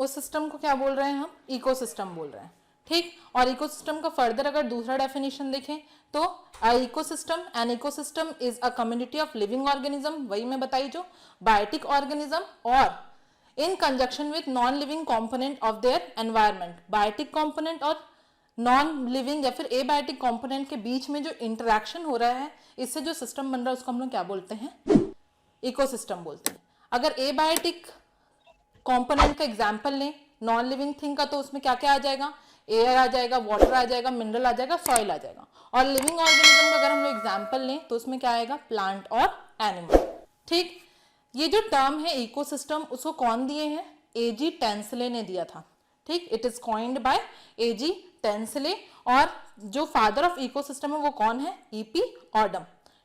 उस सिस्टम को क्या बोल रहे हैं हम? इकोसिस्टम बोल रहे हैं, ठीक। और इकोसिस्टम का फर्दर अगर दूसरा डेफिनेशन देखें तो ecosystem, an ecosystem is a community of living organism, वही मैं बताई जो बायोटिक ऑर्गेनिज्म और in conjunction with non living component of their environment. Biotic component और नॉन लिविंग या फिर एबायोटिक कॉम्पोनेंट के बीच में जो इंटरेक्शन हो रहा है, इससे जो सिस्टम बन रहा है उसको हम लोग क्या बोलते हैं? इकोसिस्टम बोलते हैं। अगर एबायोटिक कॉम्पोनेंट का एग्जाम्पल लें नॉन लिविंग थिंग का, तो उसमें क्या क्या आ जाएगा? एयर आ जाएगा, वाटर आ जाएगा, मिनरल आ जाएगा, सॉइल आ जाएगा। और लिविंग ऑर्गेनिज्म का अगर हम लोग एग्जाम्पल लें तो उसमें क्या आएगा? प्लांट और एनिमल, ठीक। ये जो टर्म है इकोसिस्टम, उसको कौन दिए हैं? एजी टेंसले ने दिया था, ठीक। It is coined by AG Tansley. और जो फादर ऑफ इकोसिस्टम है वो कौन है? ईपी ऑडम,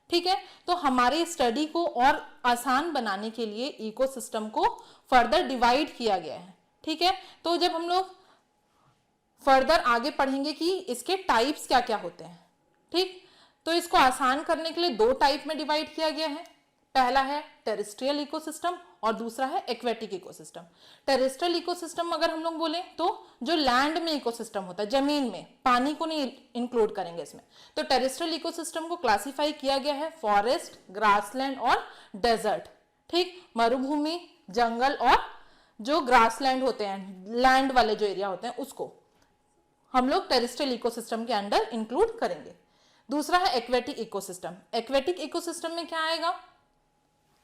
ठीक है। तो हमारे स्टडी को और आसान बनाने के लिए इकोसिस्टम को फर्दर डिवाइड किया गया है, ठीक है। तो जब हम लोग फर्दर आगे पढ़ेंगे कि इसके टाइप्स क्या क्या होते हैं, ठीक। तो इसको आसान करने के लिए दो टाइप में डिवाइड किया गया है। पहला है टेरेस्ट्रियल इकोसिस्टम और दूसरा है एक्वेटिक इकोसिस्टम। टेरेस्ट्रियल इकोसिस्टम अगर हम लोग बोले तो जो लैंड में इकोसिस्टम होता है, जमीन में, पानी को नहीं इंक्लूड करेंगे इसमें। तो टेरेस्ट्रियल इकोसिस्टम को क्लासिफाई किया गया है फॉरेस्ट, ग्रासलैंड और डेजर्ट, ठीक। मरुभूमि, जंगल और जो ग्रासलैंड होते हैं, लैंड वाले जो एरिया होते हैं, उसको हम लोग टेरेस्ट्रियल इकोसिस्टम के अंडर इंक्लूड करेंगे। दूसरा है एक्वेटिक इकोसिस्टम। एक्वेटिक इकोसिस्टम में क्या आएगा?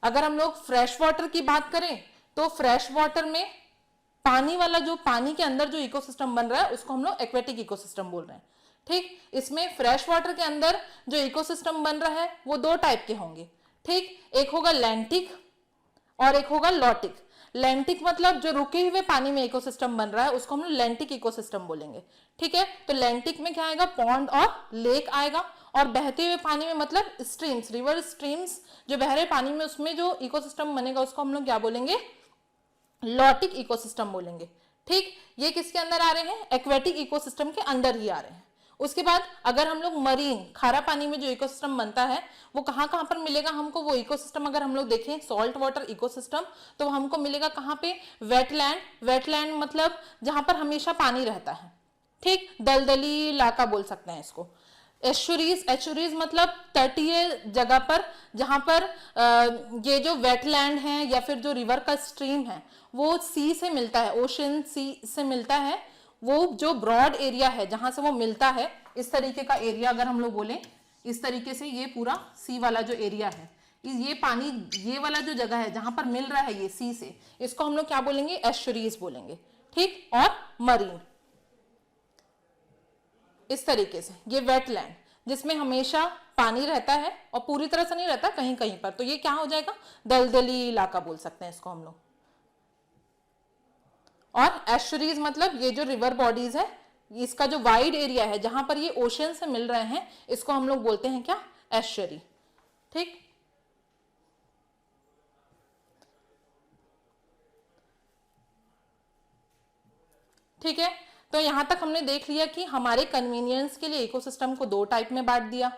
अगर हम लोग फ्रेश वाटर की बात करें तो फ्रेश वाटर में पानी वाला, जो पानी के अंदर जो इकोसिस्टम बन रहा है उसको हम लोग एक्वेटिक इकोसिस्टम बोल रहे हैं, ठीक। इसमें फ्रेश वाटर के अंदर जो इकोसिस्टम बन रहा है वो दो टाइप के होंगे, ठीक। एक होगा लैंटिक और एक होगा लॉटिक। लैंटिक मतलब जो रुके हुए पानी में इकोसिस्टम बन रहा है उसको हम लोग लैंटिक इकोसिस्टम बोलेंगे, ठीक है। तो लैंटिक में क्या आएगा? पॉन्ड और लेक आएगा। और बहते हुए पानी में मतलब स्ट्रीम्स, रिवर स्ट्रीम्स जो बह रहे पानी में, उसमें जो इकोसिस्टम बनेगा उसको हम लोग क्या बोलेंगे? लॉटिक इकोसिस्टम बोलेंगे, ठीक। ये किसके अंदर आ रहे हैं? एक्वेटिक इकोसिस्टम के अंदर ही आ रहे हैं। उसके बाद अगर हम लोग मरीन, खारा पानी में जो इकोसिस्टम बनता है वो कहाँ कहाँ पर मिलेगा हमको? वो इकोसिस्टम अगर हम लोग देखें सॉल्ट वाटर इकोसिस्टम, तो हमको मिलेगा कहाँ पे? वेटलैंड। वेटलैंड मतलब जहां पर हमेशा पानी रहता है, ठीक। दलदली इलाका बोल सकते हैं इसको। एस्चुरीज, एस्चुरीज मतलब तटीय जगह पर जहां पर ये जो वेटलैंड है या फिर जो रिवर का स्ट्रीम है वो सी से मिलता है, ओशन सी से मिलता है, वो जो ब्रॉड एरिया है जहां से वो मिलता है, इस तरीके का एरिया अगर हम लोग बोलें, इस तरीके से ये पूरा सी वाला जो एरिया है, ये पानी, ये वाला जो जगह है जहां पर मिल रहा है ये सी से, इसको हम लोग क्या बोलेंगे? एस्चुरीज बोलेंगे, ठीक। और मरीन इस तरीके से, ये वेटलैंड जिसमें हमेशा पानी रहता है और पूरी तरह से नहीं रहता, कहीं कहीं पर, तो ये क्या हो जाएगा? दलदली इलाका बोल सकते हैं इसको हम लोग। और एस्चुरीज मतलब ये जो रिवर बॉडीज है, इसका जो वाइड एरिया है जहां पर ये ओशन से मिल रहे हैं, इसको हम लोग बोलते हैं क्या? एस्चुरी, ठीक। ठीक है, तो यहां तक हमने देख लिया कि हमारे कन्वीनियंस के लिए इकोसिस्टम को दो टाइप में बांट दिया।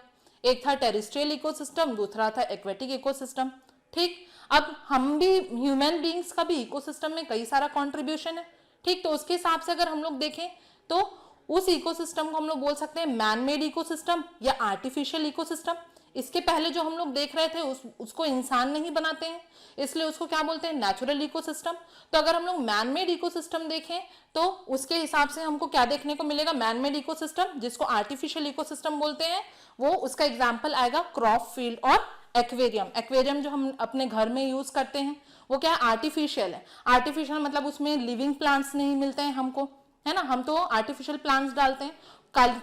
एक था टेरेस्ट्रियल इकोसिस्टम, दूसरा था एक्वेटिक इकोसिस्टम, ठीक। अब हम भी, ह्यूमन बीइंग्स का भी इकोसिस्टम में कई सारा कंट्रीब्यूशन है, ठीक। तो उसके हिसाब से अगर हम लोग देखें तो उस इकोसिस्टम को हम लोग बोल सकते हैं मैन मेड इकोसिस्टम या आर्टिफिशियल इकोसिस्टम। इसके पहले जो हम लोग देख रहे थे उसको इंसान नहीं बनाते हैं, इसलिए उसको क्या बोलते हैं? Natural ecosystem. तो अगर हम लोग मैन मेड इकोसिस्टम देखें तो उसके हिसाब से हमको क्या देखने को मिलेगा? मैन मेड इकोसिस्टम, जिसको आर्टिफिशियल इकोसिस्टम बोलते हैं, वो उसका एग्जाम्पल आएगा क्रॉप फील्ड और एक्वेरियम। एक्वेरियम जो हम अपने घर में यूज करते हैं वो क्या है? आर्टिफिशियल है। आर्टिफिशियल मतलब उसमें लिविंग प्लांट्स नहीं मिलते हैं हमको, है ना। हम तो आर्टिफिशियल प्लांट्स डालते हैं,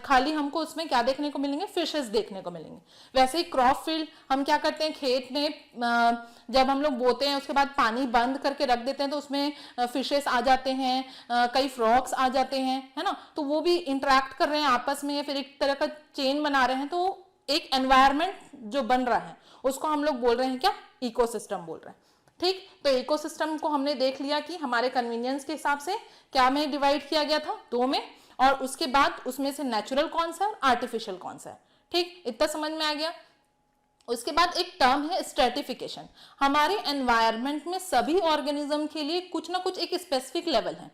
खाली हमको उसमें क्या देखने को मिलेंगे? फिशेस देखने को मिलेंगे। वैसे ही क्रॉप फील्ड हम क्या करते हैं? खेत में जब हम लोग बोते हैं उसके बाद पानी बंद करके रख देते हैं तो उसमें फिशेस आ जाते हैं, कई फ्रॉग्स आ जाते हैं, है ना। तो वो भी इंटरेक्ट कर रहे हैं आपस में या फिर एक तरह का चेन बना रहे हैं, तो एक एनवायरमेंट जो बन रहा है उसको हम लोग बोल रहे हैं क्या? इकोसिस्टम बोल रहे हैं, ठीक। तो इकोसिस्टम को हमने देख लिया कि हमारे कन्वीनियंस के हिसाब से क्या में डिवाइड किया गया था? दो में। और उसके बाद उसमें से नेचुरल कौन सा है और आर्टिफिशियल कौन सा है, ठीक। इतना समझ में आ गया। उसके बाद एक टर्म है स्ट्रेटिफिकेशन। हमारे एनवायरनमेंट में सभी ऑर्गेनिज्म के लिए कुछ ना कुछ एक स्पेसिफिक लेवल है,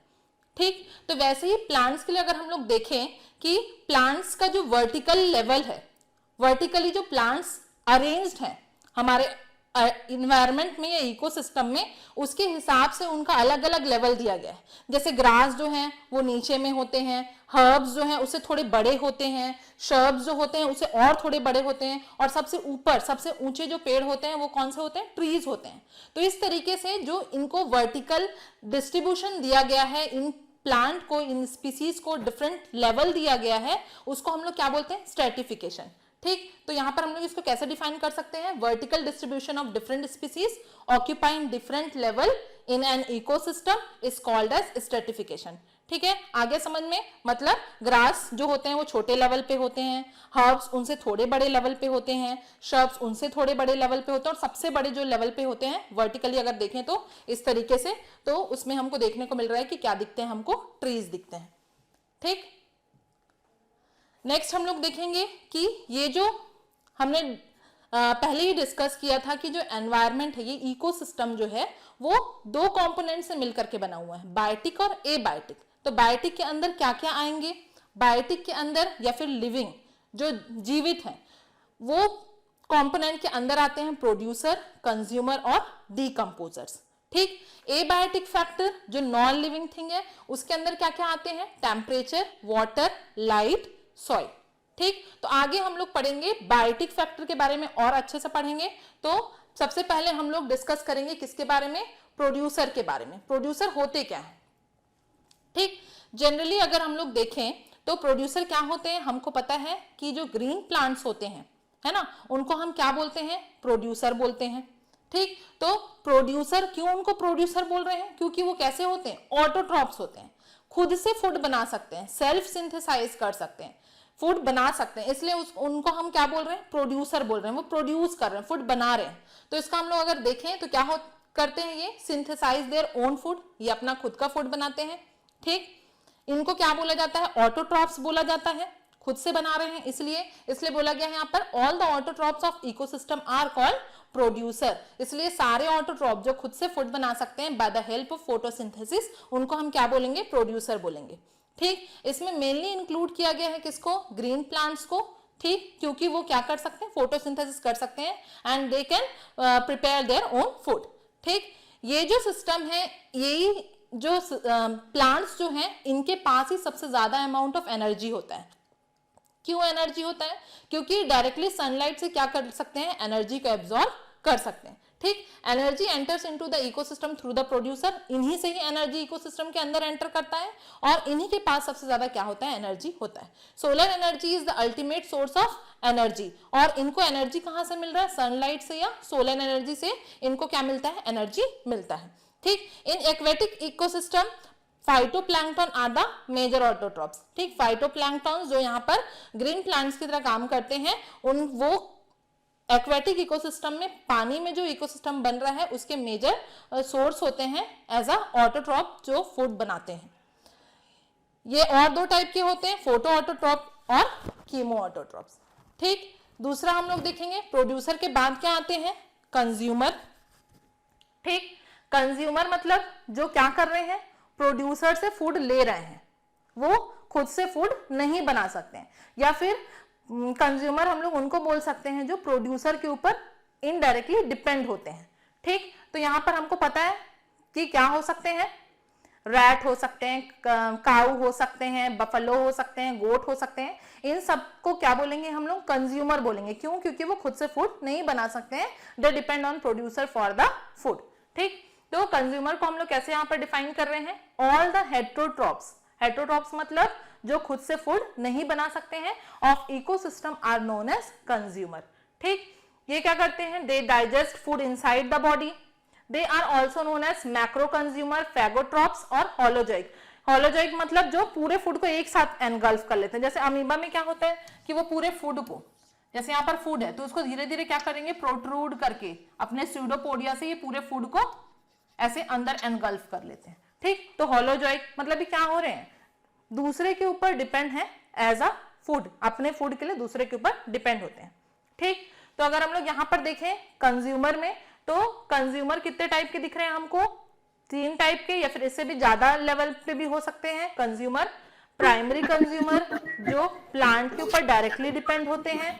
ठीक, तो वैसे ही प्लांट्स के लिए अगर हम लोग देखें कि प्लांट्स का जो वर्टिकल लेवल है, वर्टिकली जो प्लांट्स अरेंज्ड हैं हमारे इन्वायरमेंट में या इकोसिस्टम में, उसके हिसाब से उनका अलग अलग लेवल दिया गया है। जैसे ग्रास जो है वो नीचे में होते हैं, हर्ब्स जो है उससे थोड़े बड़े होते हैं, शर्ब्स जो होते हैं उससे और थोड़े बड़े होते हैं, और सबसे ऊपर सबसे ऊंचे जो पेड़ होते हैं वो कौन से होते हैं, ट्रीज होते हैं। तो इस तरीके से जो इनको वर्टिकल डिस्ट्रीब्यूशन दिया गया है, इन प्लांट को, इन स्पीसीज को डिफरेंट लेवल दिया गया है, उसको हम लोग क्या बोलते हैं, स्ट्रेटिफिकेशन। ठीक, तो यहां पर हम लोग इसको कैसे डिफाइन कर सकते हैं, vertical distribution of different species occupying different level in an ecosystem is called as stratification. ठीक है, आगे समझ में, मतलब ग्रास जो होते हैं वो छोटे लेवल पे होते हैं, हर्ब्स उनसे थोड़े बड़े लेवल पे होते हैं, शर्ब्स उनसे थोड़े बड़े लेवल पे होते हैं, और सबसे बड़े जो लेवल पे होते हैं वर्टिकली अगर देखें तो इस तरीके से, तो उसमें हमको देखने को मिल रहा है कि क्या दिखते हैं, हमको ट्रीज दिखते हैं। ठीक, नेक्स्ट हम लोग देखेंगे कि ये जो हमने पहले ही डिस्कस किया था कि जो एनवायरनमेंट है, ये इकोसिस्टम जो है वो दो कंपोनेंट से मिलकर के बना हुआ है, बायोटिक और एबायोटिक। तो बायोटिक के अंदर क्या क्या आएंगे, बायोटिक के अंदर या फिर लिविंग जो जीवित है वो कंपोनेंट के अंदर आते हैं प्रोड्यूसर, कंज्यूमर और डीकंपोजर्स। ठीक, एबायोटिक फैक्टर जो नॉन लिविंग थिंग है उसके अंदर क्या क्या आते हैं, टेम्परेचर, वाटर, लाइट, सॉइल। ठीक, तो आगे हम लोग पढ़ेंगे बायोटिक फैक्टर के बारे में और अच्छे से पढ़ेंगे। तो सबसे पहले हम लोग डिस्कस करेंगे किसके बारे में, प्रोड्यूसर के बारे में। प्रोड्यूसर होते क्या है। ठीक, जनरली अगर हम लोग देखें तो प्रोड्यूसर क्या होते हैं, हमको पता है कि जो ग्रीन प्लांट्स होते हैं, है ना, उनको हम क्या बोलते हैं, प्रोड्यूसर बोलते हैं। ठीक, तो प्रोड्यूसर, क्यों उनको प्रोड्यूसर बोल रहे हैं, क्योंकि वो कैसे होते हैं, ऑटोट्रॉप्स होते हैं, खुद से फूड बना सकते हैं, सेल्फ सिंथेसाइज कर सकते हैं, फूड बना सकते हैं, इसलिए उनको हम क्या बोल रहे हैं, प्रोड्यूसर बोल रहे हैं। वो प्रोड्यूस कर रहे हैं, फूड बना रहे हैं। तो इसका हम लोग अगर देखें तो क्या करते हैं, ये सिंथेसाइज देयर ओन फूड, ये अपना खुद का फूड बनाते हैं। ठीक, इनको क्या बोला जाता है, ऑटोट्रॉप्स बोला जाता है, खुद से बना रहे हैं, इसलिए बोला गया है यहाँ पर all the autotrophs of ecosystem are called producer. इसलिए सारे ऑटोट्रॉप जो खुद से फूड बना सकते हैं by the help of photosynthesis, उनको हम क्या बोलेंगे, प्रोड्यूसर बोलेंगे। ठीक, इसमें मेनली इंक्लूड किया गया है किसको, ग्रीन प्लांट्स को। ठीक, क्योंकि वो क्या कर सकते हैं, फोटोसिंथेसिस कर सकते हैं and they can prepare their own food. ठीक, ये जो सिस्टम है, यही जो प्लांट्स जो हैं इनके पास ही सबसे ज्यादा अमाउंट ऑफ एनर्जी होता है। क्यों एनर्जी होता है, क्योंकि डायरेक्टली सनलाइट से क्या कर सकते हैं, एनर्जी को एब्जॉर्ब कर सकते हैं। ठीक, energy enters into the ecosystem through the producer, इन्हीं से ही एनर्जी इकोसिस्टम के अंदर एंटर करता है, और इन्हीं के पास सबसे ज्यादा क्या होता है, एनर्जी होता है। Solar energy is the ultimate source of energy, और इनको एनर्जी कहां से मिल रहा है, सनलाइट से या सोलर एनर्जी से इनको क्या मिलता है, एनर्जी मिलता है। ठीक, in aquatic ecosystem phytoplankton are the major autotrophs. ठीक, फाइटोप्लैंक्टन जो यहाँ पर ग्रीन प्लांट्स की तरह काम करते हैं, वो एक्वेटिक इकोसिस्टम में, पानी में जो इकोसिस्टम बन रहा है उसके मेजर सोर्स होते हैं एज अ ऑटोट्रॉप जो फूड बनाते हैं। ये और दो टाइप के होते हैं, फोटो ऑटोट्रॉप और कीमो ऑटोट्रॉप्स। ठीक, दूसरा हम लोग देखेंगे, प्रोड्यूसर के बाद क्या आते हैं, कंज्यूमर। ठीक, कंज्यूमर मतलब जो क्या कर रहे हैं, प्रोड्यूसर से फूड ले रहे हैं, वो खुद से फूड नहीं बना सकते हैं, या फिर कंज्यूमर हम लोग उनको बोल सकते हैं जो प्रोड्यूसर के ऊपर इनडायरेक्टली डिपेंड होते हैं। ठीक, तो यहाँ पर हमको पता है कि क्या हो सकते हैं, रैट हो सकते हैं, काऊ हो सकते हैं, बफलो हो सकते हैं, गोट हो सकते हैं, इन सबको क्या बोलेंगे, हम लोग कंज्यूमर बोलेंगे। क्यों, क्योंकि वो खुद से फूड नहीं बना सकते हैं, they depend on producer for the food. ठीक, तो कंज्यूमर को हम लोग कैसे यहाँ पर डिफाइन कर रहे हैं, ऑल द हेट्रोट्रॉप्स, हेट्रोट्रॉप्स मतलब जो खुद से फूड नहीं बना सकते हैं, of ecosystem are known as consumer. ठीक, ये क्या करते हैं, they digest food inside the body, they are also known as macro consumer, phagotrophs और होलोजोइक। होलोजोइक मतलब जो पूरे फूड को एक साथ एनगल्फ कर लेते हैं। जैसे अमीबा में क्या होता है कि वो पूरे फूड को, जैसे यहाँ पर फूड है तो उसको धीरे धीरे क्या करेंगे, प्रोट्रूड करके अपने स्यूडोपोडिया से ये पूरे फूड को ऐसे अंदर एनगल्फ कर लेते हैं। ठीक, तो होलोजोइक मतलब भी क्या हो रहे हैं, दूसरे के ऊपर डिपेंड है एज अ फूड, अपने फूड के लिए दूसरे के ऊपर डिपेंड होते हैं। ठीक, तो अगर हम लोग यहाँ पर देखें कंज्यूमर में, तो कंज्यूमर कितने टाइप के दिख रहे हैं हमको, तीन टाइप के या फिर इससे भी ज्यादा लेवल पे भी हो सकते हैं कंज्यूमर। प्राइमरी कंज्यूमर जो प्लांट के ऊपर डायरेक्टली डिपेंड होते हैं,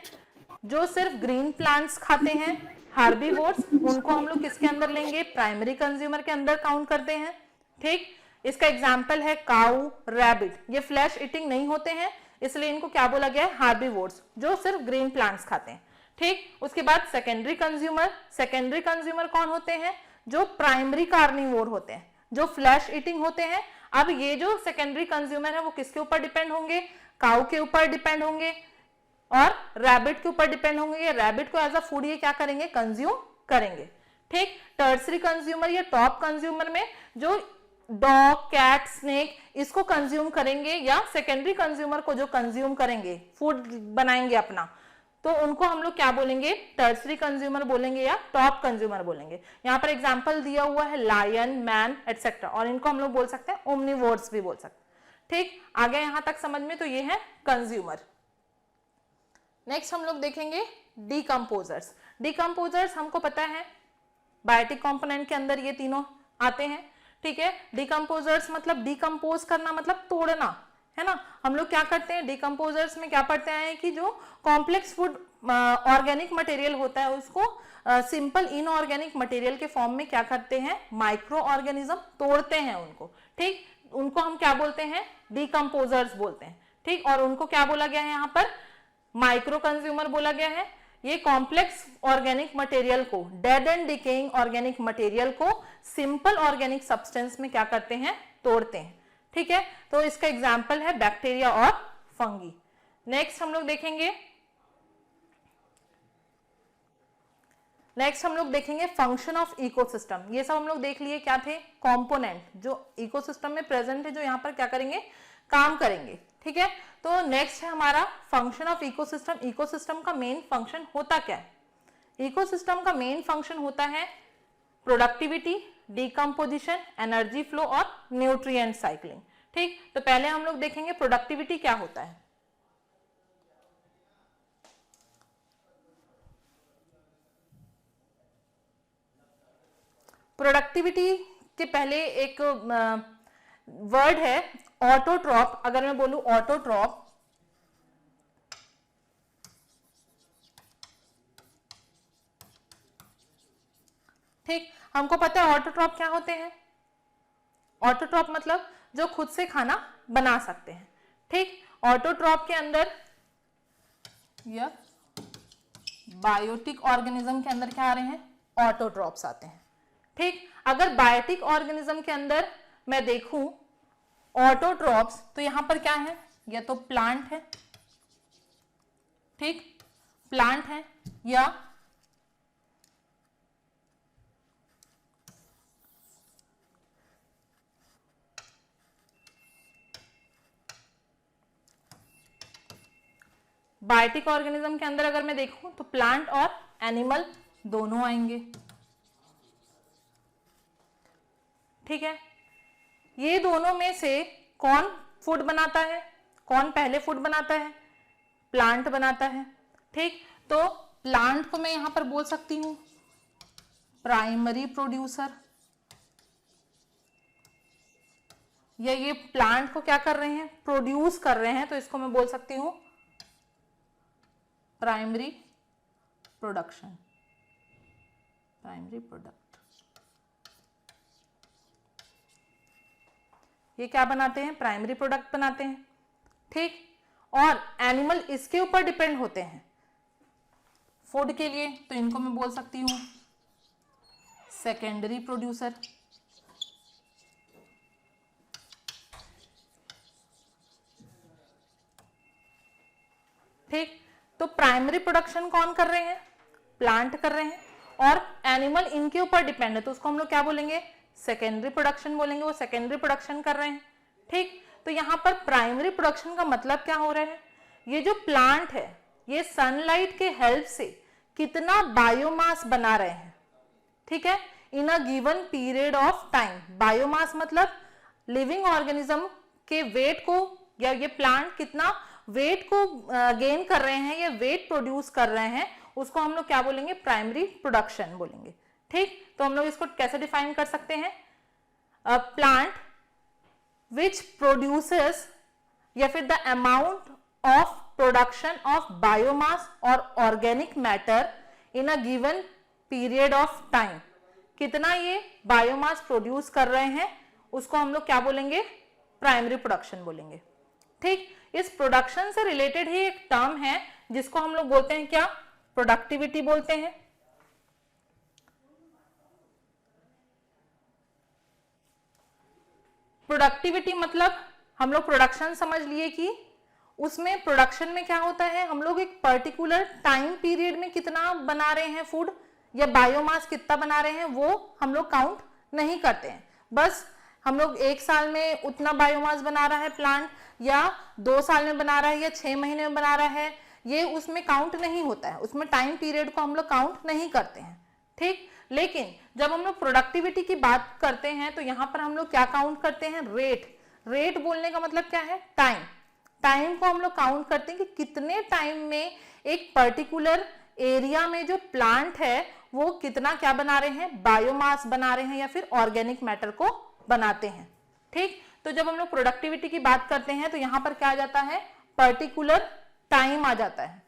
जो सिर्फ ग्रीन प्लांट्स खाते हैं, हार्बीवोर्स, उनको हम लोग किसके अंदर लेंगे, प्राइमरी कंज्यूमर के अंदर काउंट करते हैं। ठीक, इसका एग्जाम्पल है काऊ, रैबिट, ये फ्लैश ईटिंग नहीं होते हैं, इसलिए इनको क्या बोला गया है, हार्बीवोर्स, जो सिर्फ ग्रीन प्लांट्स खाते हैं। ठीक, उसके बाद सेकेंडरी कंज्यूमर, सेकेंडरी कंज्यूमर कौन होते हैं, जो प्राइमरी कार्निवोर होते हैं, जो फ्लैश ईटिंग होते हैं। अब ये जो सेकेंडरी कंज्यूमर है वो किसके ऊपर डिपेंड होंगे, काऊ के ऊपर डिपेंड होंगे और रैबिट के ऊपर डिपेंड होंगे। ये रैबिट को एज अ फूड ये क्या करेंगे, कंज्यूम करेंगे। ठीक, टर्सरी कंज्यूमर या टॉप कंज्यूमर में जो डॉग, कैट, स्नेक इसको कंज्यूम करेंगे, या सेकेंडरी कंज्यूमर को जो कंज्यूम करेंगे, फूड बनाएंगे अपना, तो उनको हम लोग क्या बोलेंगे, टर्सरी कंज्यूमर बोलेंगे या टॉप कंज्यूमर बोलेंगे। यहाँ पर एग्जांपल दिया हुआ है लायन, मैन एटसेट्रा, और इनको हम लोग बोल सकते हैं ओमनिवोर्स भी बोल सकते हैं। ठीक, आगे यहां तक समझ में, तो ये है कंज्यूमर। नेक्स्ट हम लोग देखेंगे डिकम्पोजर्स। डिकम्पोजर्स हमको पता है बायोटिक कंपोनेंट के अंदर ये तीनों आते हैं। ठीक है, डिकम्पोजर्स मतलब डिकम्पोज करना, मतलब तोड़ना, है ना। हम लोग क्या करते हैं डिकम्पोजर्स में, क्या पढ़ते हैं कि जो कॉम्प्लेक्स फूड ऑर्गेनिक मटेरियल होता है उसको सिंपल इनऑर्गेनिक मटेरियल के फॉर्म में क्या करते हैं, माइक्रो ऑर्गेनिज्म तोड़ते हैं उनको। ठीक, उनको हम क्या बोलते हैं, डिकम्पोजर्स बोलते हैं। ठीक, और उनको क्या बोला गया है, यहाँ पर माइक्रो कंज्यूमर बोला गया है। ये कॉम्प्लेक्स ऑर्गेनिक मटेरियल को, dead and decaying organic material को सिंपल ऑर्गेनिक सब्सटेंस में क्या करते हैं, तोड़ते हैं। ठीक है, तो इसका एग्जांपल है बैक्टीरिया और फंगी। नेक्स्ट हम लोग देखेंगे फंक्शन ऑफ इकोसिस्टम। ये सब हम लोग देख लिए, क्या थे, कंपोनेंट जो इकोसिस्टम में प्रेजेंट है, जो यहाँ पर क्या करेंगे, काम करेंगे। ठीक है, तो नेक्स्ट है हमारा फंक्शन ऑफ इकोसिस्टम। इकोसिस्टम का मेन फंक्शन होता क्या है, इकोसिस्टम का मेन फंक्शन होता है प्रोडक्टिविटी, डिकम्पोजिशन, एनर्जी फ्लो और न्यूट्रिएंट साइक्लिंग। ठीक, तो पहले हम लोग देखेंगे प्रोडक्टिविटी क्या होता है। प्रोडक्टिविटी के पहले एक वर्ड है ऑटोट्रॉप। अगर मैं बोलूं ऑटोट्रॉप, ठीक, हमको पता है ऑटोट्रॉप क्या होते हैं। ऑटोट्रॉप मतलब जो खुद से खाना बना सकते हैं। ठीक, ऑटोट्रॉप के अंदर या बायोटिक ऑर्गेनिज्म के अंदर क्या आ रहे हैं, ऑटोट्रॉप्स आते हैं। ठीक, अगर बायोटिक ऑर्गेनिज्म के अंदर मैं देखूं ऑटोट्रॉप्स, तो यहां पर क्या है, या तो प्लांट है, ठीक, प्लांट है, या बायोटिक ऑर्गेनिज्म के अंदर अगर मैं देखूं तो प्लांट और एनिमल दोनों आएंगे। ठीक है, ये दोनों में से कौन फूड बनाता है, कौन पहले फूड बनाता है, प्लांट बनाता है। ठीक, तो प्लांट को मैं यहां पर बोल सकती हूं प्राइमरी प्रोड्यूसर, या ये प्लांट को क्या कर रहे हैं, प्रोड्यूस कर रहे हैं, तो इसको मैं बोल सकती हूं प्राइमरी प्रोडक्शन, प्राइमरी प्रोडक्ट। ये क्या बनाते हैं, प्राइमरी प्रोडक्ट बनाते हैं। ठीक, और एनिमल इसके ऊपर डिपेंड होते हैं फूड के लिए, तो इनको मैं बोल सकती हूं सेकेंडरी प्रोड्यूसर। ठीक, तो प्राइमरी प्रोडक्शन कौन कर रहे हैं, प्लांट कर रहे हैं, और एनिमल इनके ऊपर डिपेंड है, तो उसको हम लोग क्या बोलेंगे, सेकेंडरी प्रोडक्शन बोलेंगे। वो सेकेंडरी प्रोडक्शन कर रहे हैं। ठीक, तो यहां पर प्राइमरी प्रोडक्शन का मतलब क्या हो रहा है, ये जो प्लांट है ये सनलाइट के हेल्प से कितना बायोमास बना रहे हैं। ठीक है, in a given period of time. Biomass मतलब लिविंग ऑर्गेनिज्म के वेट को, या ये प्लांट कितना वेट को गेन कर रहे हैं, या वेट प्रोड्यूस कर रहे हैं, उसको हम लोग क्या बोलेंगे, प्राइमरी प्रोडक्शन बोलेंगे। ठीक, तो हम लोग इसको कैसे डिफाइन कर सकते हैं, प्लांट विच प्रोड्यूसेस या फिर the amount of production of biomass और organic matter in a given period of time, कितना ये बायोमास प्रोड्यूस कर रहे हैं उसको हम लोग क्या बोलेंगे, प्राइमरी प्रोडक्शन बोलेंगे। ठीक, इस प्रोडक्शन से रिलेटेड ही एक टर्म है जिसको हम लोग बोलते हैं क्या, प्रोडक्टिविटी बोलते हैं। प्रोडक्टिविटी मतलब हम लोग प्रोडक्शन समझ लिए कि उसमें प्रोडक्शन में क्या होता है, हम लोग एक पर्टिकुलर टाइम पीरियड में कितना बना रहे हैं फूड या बायोमास कितना बना रहे हैं वो हम लोग काउंट नहीं करते हैं। बस हम लोग 1 साल में उतना बायोमास बना रहा है प्लांट या 2 साल में बना रहा है या 6 महीने में बना रहा है, ये उसमें काउंट नहीं होता है, उसमें टाइम पीरियड को हम लोग काउंट नहीं करते हैं। ठीक, लेकिन जब हम लोग प्रोडक्टिविटी की बात करते हैं तो यहाँ पर हम लोग क्या काउंट करते हैं, रेट। रेट बोलने का मतलब क्या है, टाइम। टाइम को हम लोग काउंट करते हैं कि कितने टाइम में एक पर्टिकुलर एरिया में जो प्लांट है वो कितना क्या बना रहे हैं, बायोमास बना रहे हैं या फिर ऑर्गेनिक मैटर को बनाते हैं। ठीक, तो जब हम लोग प्रोडक्टिविटी की बात करते हैं तो यहाँ पर क्या आ जाता है, पर्टिकुलर टाइम आ जाता है।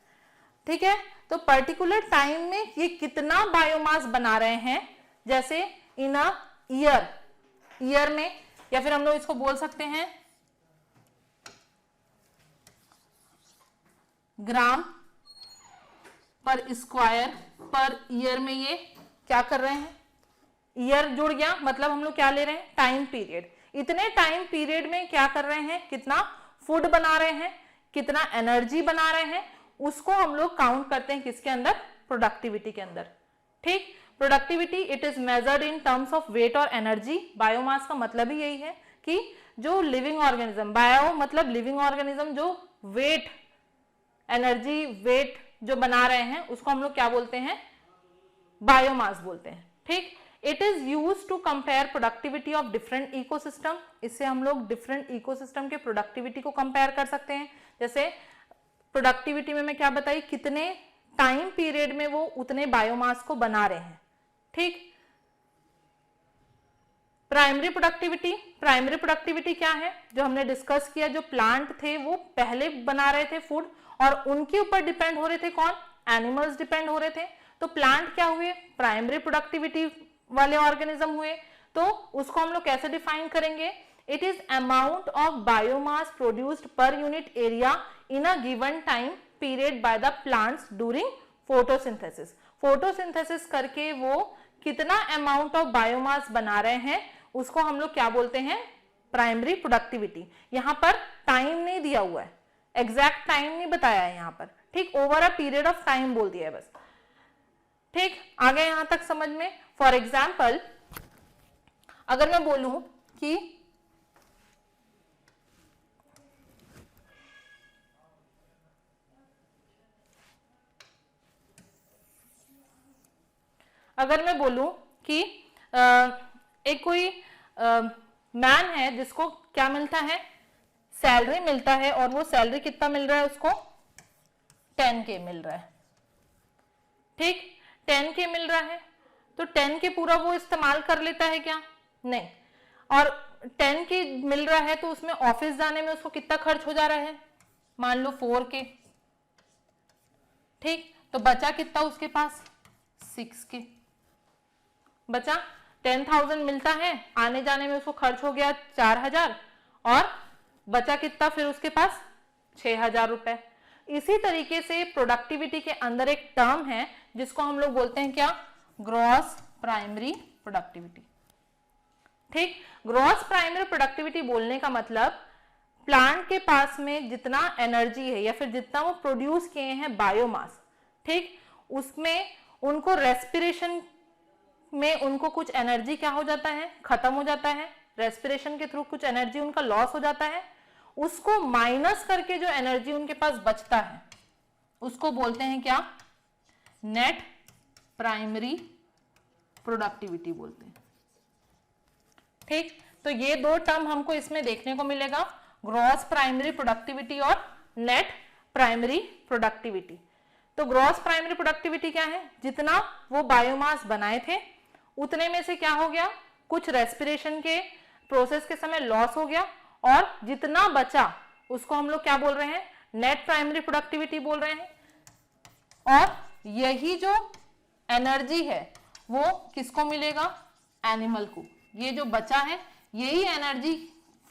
ठीक है, तो पर्टिकुलर टाइम में ये कितना बायोमास बना रहे हैं, जैसे इन अ ईयर, ईयर में, या फिर हम लोग इसको बोल सकते हैं ग्राम पर स्क्वायर पर ईयर में ये क्या कर रहे हैं, ईयर जुड़ गया मतलब हम लोग क्या ले रहे हैं, टाइम पीरियड। इतने टाइम पीरियड में क्या कर रहे हैं, कितना फूड बना रहे हैं, कितना एनर्जी बना रहे हैं, उसको हम लोग काउंट करते हैं किसके अंदर, प्रोडक्टिविटी के अंदर। ठीक, productivity it is measured in terms of weight और एनर्जी। बायोमास का मतलब ही यही है कि जो लिविंग ऑर्गेनिज्म, बायो मतलब लिविंग ऑर्गेनिज्म, जो वेट, एनर्जी, वेट जो बना रहे हैं उसको हम लोग क्या बोलते हैं, बायोमास बोलते हैं। ठीक, it is used to compare productivity of different ecosystem. इससे हम लोग डिफरेंट इकोसिस्टम के प्रोडक्टिविटी को कंपेयर कर सकते हैं। जैसे प्रोडक्टिविटी में मैं क्या बताई, कितने टाइम पीरियड में वो उतने बायोमास को बना रहे हैं। ठीक, प्राइमरी प्रोडक्टिविटी, प्राइमरी प्रोडक्टिविटी क्या है, जो हमने डिस्कस किया, जो प्लांट थे वो पहले बना रहे थे फूड और उनके ऊपर डिपेंड हो रहे थे कौन, एनिमल्स डिपेंड हो रहे थे। तो प्लांट क्या हुए, प्राइमरी प्रोडक्टिविटी वाले ऑर्गेनिज्म हुए। तो उसको हम लोग कैसे डिफाइन करेंगे, it is amount of biomass produced per unit area in a given time period by the plants during photosynthesis. Photosynthesis करके वो कितना अमाउंट ऑफ बायोमास बना रहे हैं उसको हम लोग क्या बोलते हैं, प्राइमरी प्रोडक्टिविटी। यहाँ पर टाइम नहीं दिया हुआ है, एग्जैक्ट टाइम नहीं बताया है यहाँ पर। ठीक, over a period of time बोल दिया है बस। ठीक, आ गया यहां तक समझ में। फॉर एग्जाम्पल अगर मैं बोलूं कि एक कोई मैन है जिसको क्या मिलता है, सैलरी मिलता है, और वो सैलरी कितना मिल रहा है उसको, 10K मिल रहा है। ठीक, 10K मिल रहा है तो 10K पूरा वो इस्तेमाल कर लेता है क्या, नहीं। और 10K मिल रहा है तो उसमें ऑफिस जाने में उसको कितना खर्च हो जा रहा है, मान लो 4K। ठीक, तो बचा कितना उसके पास, 6K बचा। 10,000 मिलता है, आने जाने में उसको खर्च हो गया 4,000 और बचा कितना फिर उसके पास, 6,000 रुपए। इसी तरीके से प्रोडक्टिविटी के अंदर एक टर्म है जिसको हम लोग बोलते हैं क्या, ग्रॉस प्राइमरी प्रोडक्टिविटी। ठीक, ग्रॉस प्राइमरी प्रोडक्टिविटी बोलने का मतलब प्लांट के पास में जितना एनर्जी है या फिर जितना वो प्रोड्यूस किए हैं बायोमास, ठीक, उसमें उनको रेस्पिरेशन में उनको कुछ एनर्जी क्या हो जाता है, खत्म हो जाता है। रेस्पिरेशन के थ्रू कुछ एनर्जी उनका लॉस हो जाता है, उसको माइनस करके जो एनर्जी उनके पास बचता है उसको बोलते हैं क्या, नेट प्राइमरी प्रोडक्टिविटी बोलते हैं। ठीक, तो ये दो टर्म हमको इसमें देखने को मिलेगा, ग्रॉस प्राइमरी प्रोडक्टिविटी और नेट प्राइमरी प्रोडक्टिविटी। तो ग्रॉस प्राइमरी प्रोडक्टिविटी क्या है, जितना वो बायोमास बनाए थे उतने में से क्या हो गया, कुछ रेस्पिरेशन के प्रोसेस के समय लॉस हो गया और जितना बचा उसको हम लोग क्या बोल रहे हैं, नेट प्राइमरी प्रोडक्टिविटी बोल रहे हैं। और यही जो एनर्जी है वो किसको मिलेगा, एनिमल को। ये जो बचा है यही एनर्जी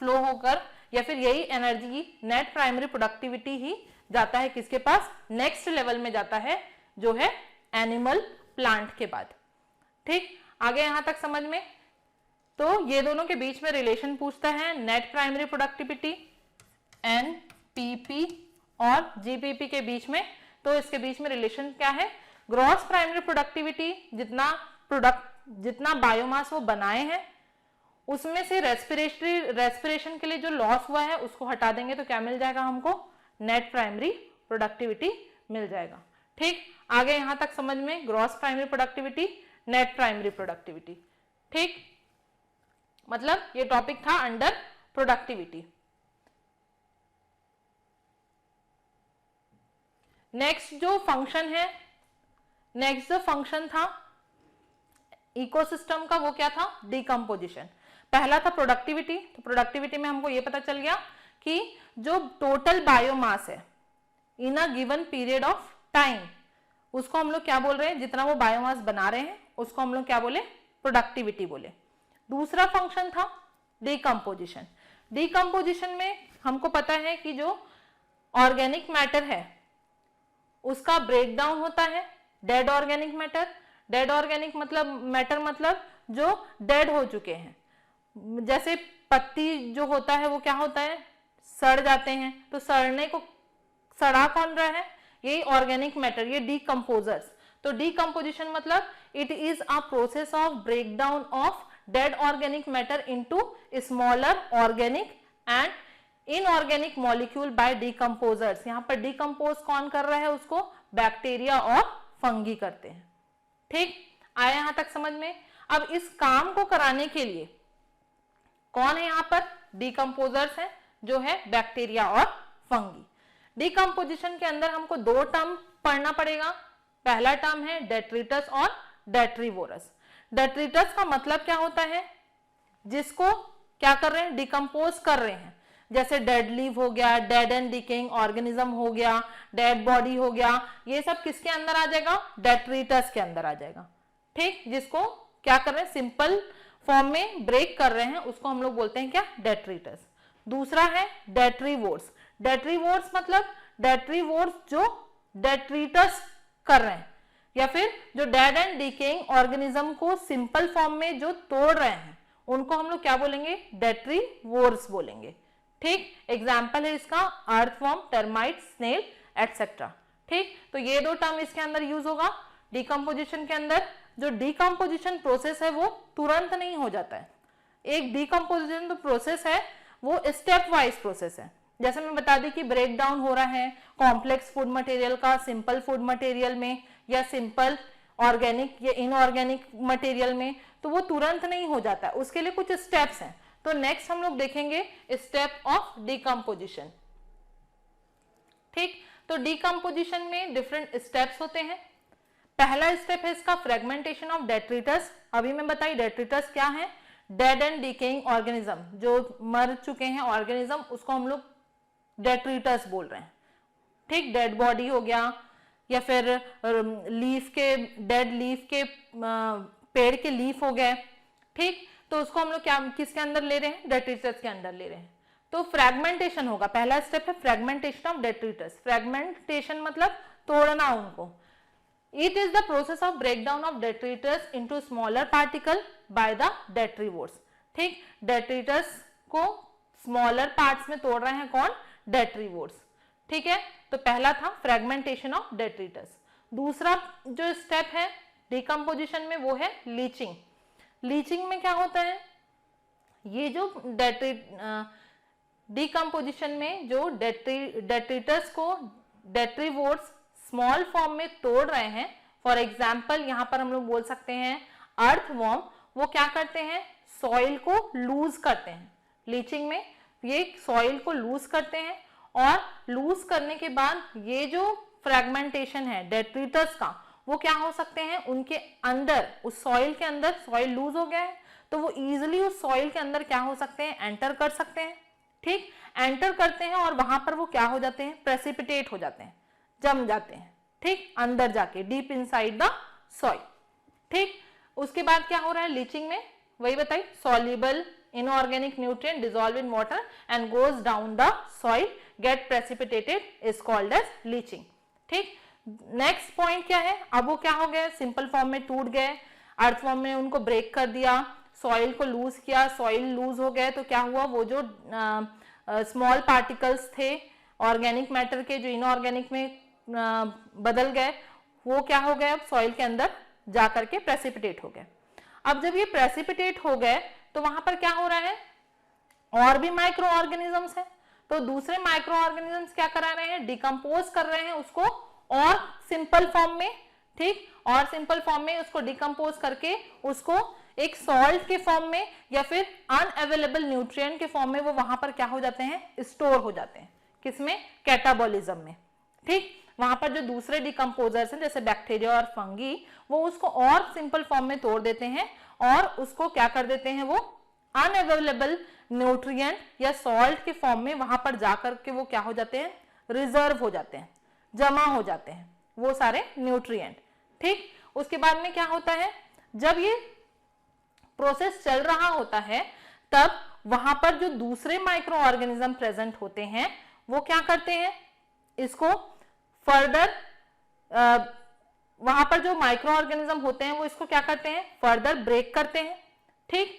फ्लो होकर या फिर यही एनर्जी की नेट प्राइमरी प्रोडक्टिविटी ही जाता है किसके पास, नेक्स्ट लेवल में जाता है जो है एनिमल प्लांट के बाद। ठीक, आगे यहां तक समझ में। तो ये दोनों के बीच में रिलेशन पूछता है, नेट प्राइमरी प्रोडक्टिविटी एनपीपी और जीपीपी के बीच में। तो इसके बीच में रिलेशन क्या है, ग्रॉस प्राइमरी प्रोडक्टिविटी, जितना बायोमास वो बनाए हैं उसमें से रेस्पिरेशन के लिए जो लॉस हुआ है उसको हटा देंगे तो क्या मिल जाएगा हमको, नेट प्राइमरी प्रोडक्टिविटी मिल जाएगा। ठीक, आगे यहां तक समझ में, gross primary productivity, net primary productivity. ठीक, मतलब ये टॉपिक था अंडर प्रोडक्टिविटी। नेक्स्ट जो फंक्शन था इकोसिस्टम का वो क्या था, डिकम्पोजिशन। पहला था प्रोडक्टिविटी, तो प्रोडक्टिविटी में हमको ये पता चल गया कि जो टोटल बायोमास है in a given period of time उसको हम लोग क्या बोल रहे हैं, जितना वो बायोमास बना रहे हैं उसको हम लोग क्या बोले, प्रोडक्टिविटी बोले। दूसरा फंक्शन था डिकम्पोजिशन। डिकम्पोजिशन में हमको पता है कि जो ऑर्गेनिक मैटर है उसका ब्रेकडाउन होता है, dead organic matter. Dead organic matter मतलब जो डेड हो चुके हैं, जैसे पत्ती जो होता है वो क्या होता है, सड़ जाते हैं। तो सड़ा कौन रहा है, यही ऑर्गेनिक मैटर, ये डिकम्पोजर्स। तो डिकम्पोजिशन मतलब it is a process of breakdown of dead organic matter into smaller organic and inorganic molecule by decomposers. यहाँ पर डिकम्पोज कौन कर रहा है, उसको बैक्टीरिया और फंगी करते हैं। ठीक, आया यहां तक समझ में। अब इस काम को कराने के लिए कौन है यहाँ पर, डिकम्पोजर्स हैं जो है बैक्टीरिया और फंगी। डिकम्पोजिशन के अंदर हमको दो टर्म पढ़ना पड़ेगा। पहला टर्म है डेट्रिटस और डेट्रीवोरस। डेट्रिटस का मतलब क्या होता है, जिसको क्या कर रहे हैं, डिकम्पोज कर रहे हैं। जैसे डेड लीव हो गया, डेड एंड डिकेइंग ऑर्गेनिज्म हो गया, डेड बॉडी हो गया, ये सब किसके अंदर आ जाएगा, डेट्रिटस के अंदर आ जाएगा। ठीक, जिसको क्या कर रहे हैं, सिंपल फॉर्म में ब्रेक कर रहे हैं उसको हम लोग बोलते हैं क्या, डेट्रिटस। दूसरा है डेट्रीवोर्स। डेट्रीवोर्स मतलब डेट्रीवोर्स जो डेट्रिटस कर रहे हैं या फिर जो डेड एंड डिकेइंग ऑर्गेनिज्म को सिंपल फॉर्म में जो तोड़ रहे हैं उनको हम लोग क्या बोलेंगे, डेट्रीवोर्स बोलेंगे। ठीक, एग्जाम्पल है इसका अर्थवर्म, टर्माइट, स्नेल एटसेट्रा। ठीक, तो ये दो टर्म इसके अंदर यूज होगा। डिकम्पोजिशन के अंदर जो डिकम्पोजिशन प्रोसेस है वो तुरंत नहीं हो जाता है। एक डिकम्पोजिशन जो प्रोसेस है वो स्टेप वाइज प्रोसेस है। जैसे मैं बता दी कि ब्रेक डाउन हो रहा है कॉम्प्लेक्स फूड मटेरियल का सिंपल फूड मटेरियल में या सिंपल ऑर्गेनिक या इनऑर्गेनिक मटेरियल में, तो वो तुरंत नहीं हो जाता है, उसके लिए कुछ स्टेप्स हैं। तो नेक्स्ट हम लोग देखेंगे स्टेप ऑफ डिकम्पोजिशन। ठीक, तो डिकम्पोजिशन में डिफरेंट स्टेप्स होते हैं। पहला स्टेप है इसका फ्रेगमेंटेशन ऑफ डेट्रिटस। अभी मैं बताई डेट्रिटस क्या है, डेड एंड डिकेइंग ऑर्गेनिज्म, जो मर चुके हैं ऑर्गेनिज्म उसको हम लोग डेट्रिटस बोल रहे हैं। ठीक, डेड बॉडी हो गया या फिर लीफ के, डेड लीफ के पेड़ के लीफ हो गए। ठीक, तो उसको हम लोग क्या किसके अंदर ले रहे हैं, डेट्रिटस के अंदर ले रहे हैं। तो फ्रेगमेंटेशन होगा, पहला स्टेप है फ्रेगमेंटेशन ऑफ डेट्रिटस। फ्रेगमेंटेशन मतलब तोड़ना उनको। It is the process of breakdown of detritus into smaller particle by the detrivores। ठीक, detritus को smaller parts में तोड़ रहे हैं कौन, detrivores। ठीक है, तो पहला था फ्रेगमेंटेशन ऑफ detritus। दूसरा जो स्टेप है डिकम्पोजिशन में वो है लीचिंग। लीचिंग में क्या होता है, ये जो डिकम्पोजिशन में जो डेट्रिटस को डेट्रीवोर्स स्मॉल फॉर्म में तोड़ रहे हैं, फॉर एग्जाम्पल यहाँ पर हम लोग बोल सकते हैं अर्थवर्म, वो क्या करते हैं, सॉइल को लूज करते हैं। लीचिंग में ये सॉइल को लूज करते हैं और लूज करने के बाद ये जो फ्रेगमेंटेशन है डेट्रिटस का वो क्या हो सकते हैं, उनके अंदर, उस सॉइल के अंदर, सॉइल लूज हो गया है तो वो इजिली उस सॉइल के अंदर क्या हो सकते हैं, एंटर कर सकते हैं। ठीक, एंटर करते हैं और वहां पर वो क्या हो जाते हैं, प्रेसिपिटेट हो जाते हैं, जम जाते हैं। ठीक, अंदर जाके डीप इनसाइड द सॉइल। ठीक, उसके बाद क्या हो रहा है लीचिंग में, वही बताइए, soluble inorganic nutrient dissolve in water and goes down the soil, get precipitated is called as leaching. ठीक, नेक्स्ट पॉइंट क्या है, अब वो क्या हो गया, सिंपल फॉर्म में टूट गए, अर्थ फॉर्म में उनको ब्रेक कर दिया, सॉइल को लूज किया, सॉइल लूज हो गए तो क्या हुआ, वो जो स्मॉल पार्टिकल्स थे ऑर्गेनिक मैटर के जो इनऑर्गेनिक में बदल गए, वो क्या हो गए, अब सॉइल के अंदर जाकर के प्रेसिपिटेट हो गए। अब जब ये प्रेसिपिटेट हो गए तो वहां पर क्या हो रहा है, और भी माइक्रो ऑर्गेनिजम्स है, तो दूसरे माइक्रो ऑर्गेनिजम्स क्या करा रहे हैं, डिकम्पोज कर रहे हैं उसको और सिंपल फॉर्म में। ठीक, और सिंपल फॉर्म में उसको डिकम्पोज करके उसको एक सॉल्ट के फॉर्म में या फिर अनअवेलेबल न्यूट्रिएंट के फॉर्म में वो वहां पर क्या हो जाते हैं, स्टोर हो जाते हैं। किसमें, कैटाबॉलिज्म में। ठीक, वहां पर जो दूसरे डिकम्पोजर्स हैं जैसे बैक्टीरिया और फंगी, वो उसको और सिंपल फॉर्म में तोड़ देते हैं और उसको क्या कर देते हैं, वो अनअवेलेबल न्यूट्रिएंट या सॉल्ट के फॉर्म में वहां पर जाकर के वो क्या हो जाते हैं, रिजर्व हो जाते हैं, जमा हो जाते हैं वो सारे न्यूट्रिएंट। ठीक, उसके बाद में क्या होता है, जब ये प्रोसेस चल रहा होता है तब वहां पर जो दूसरे माइक्रो ऑर्गेनिज्म प्रेजेंट होते हैं वो क्या करते हैं, इसको फर्दर वहां पर जो माइक्रो ऑर्गेनिज्म होते हैं वो इसको क्या करते हैं, फर्दर ब्रेक करते हैं। ठीक,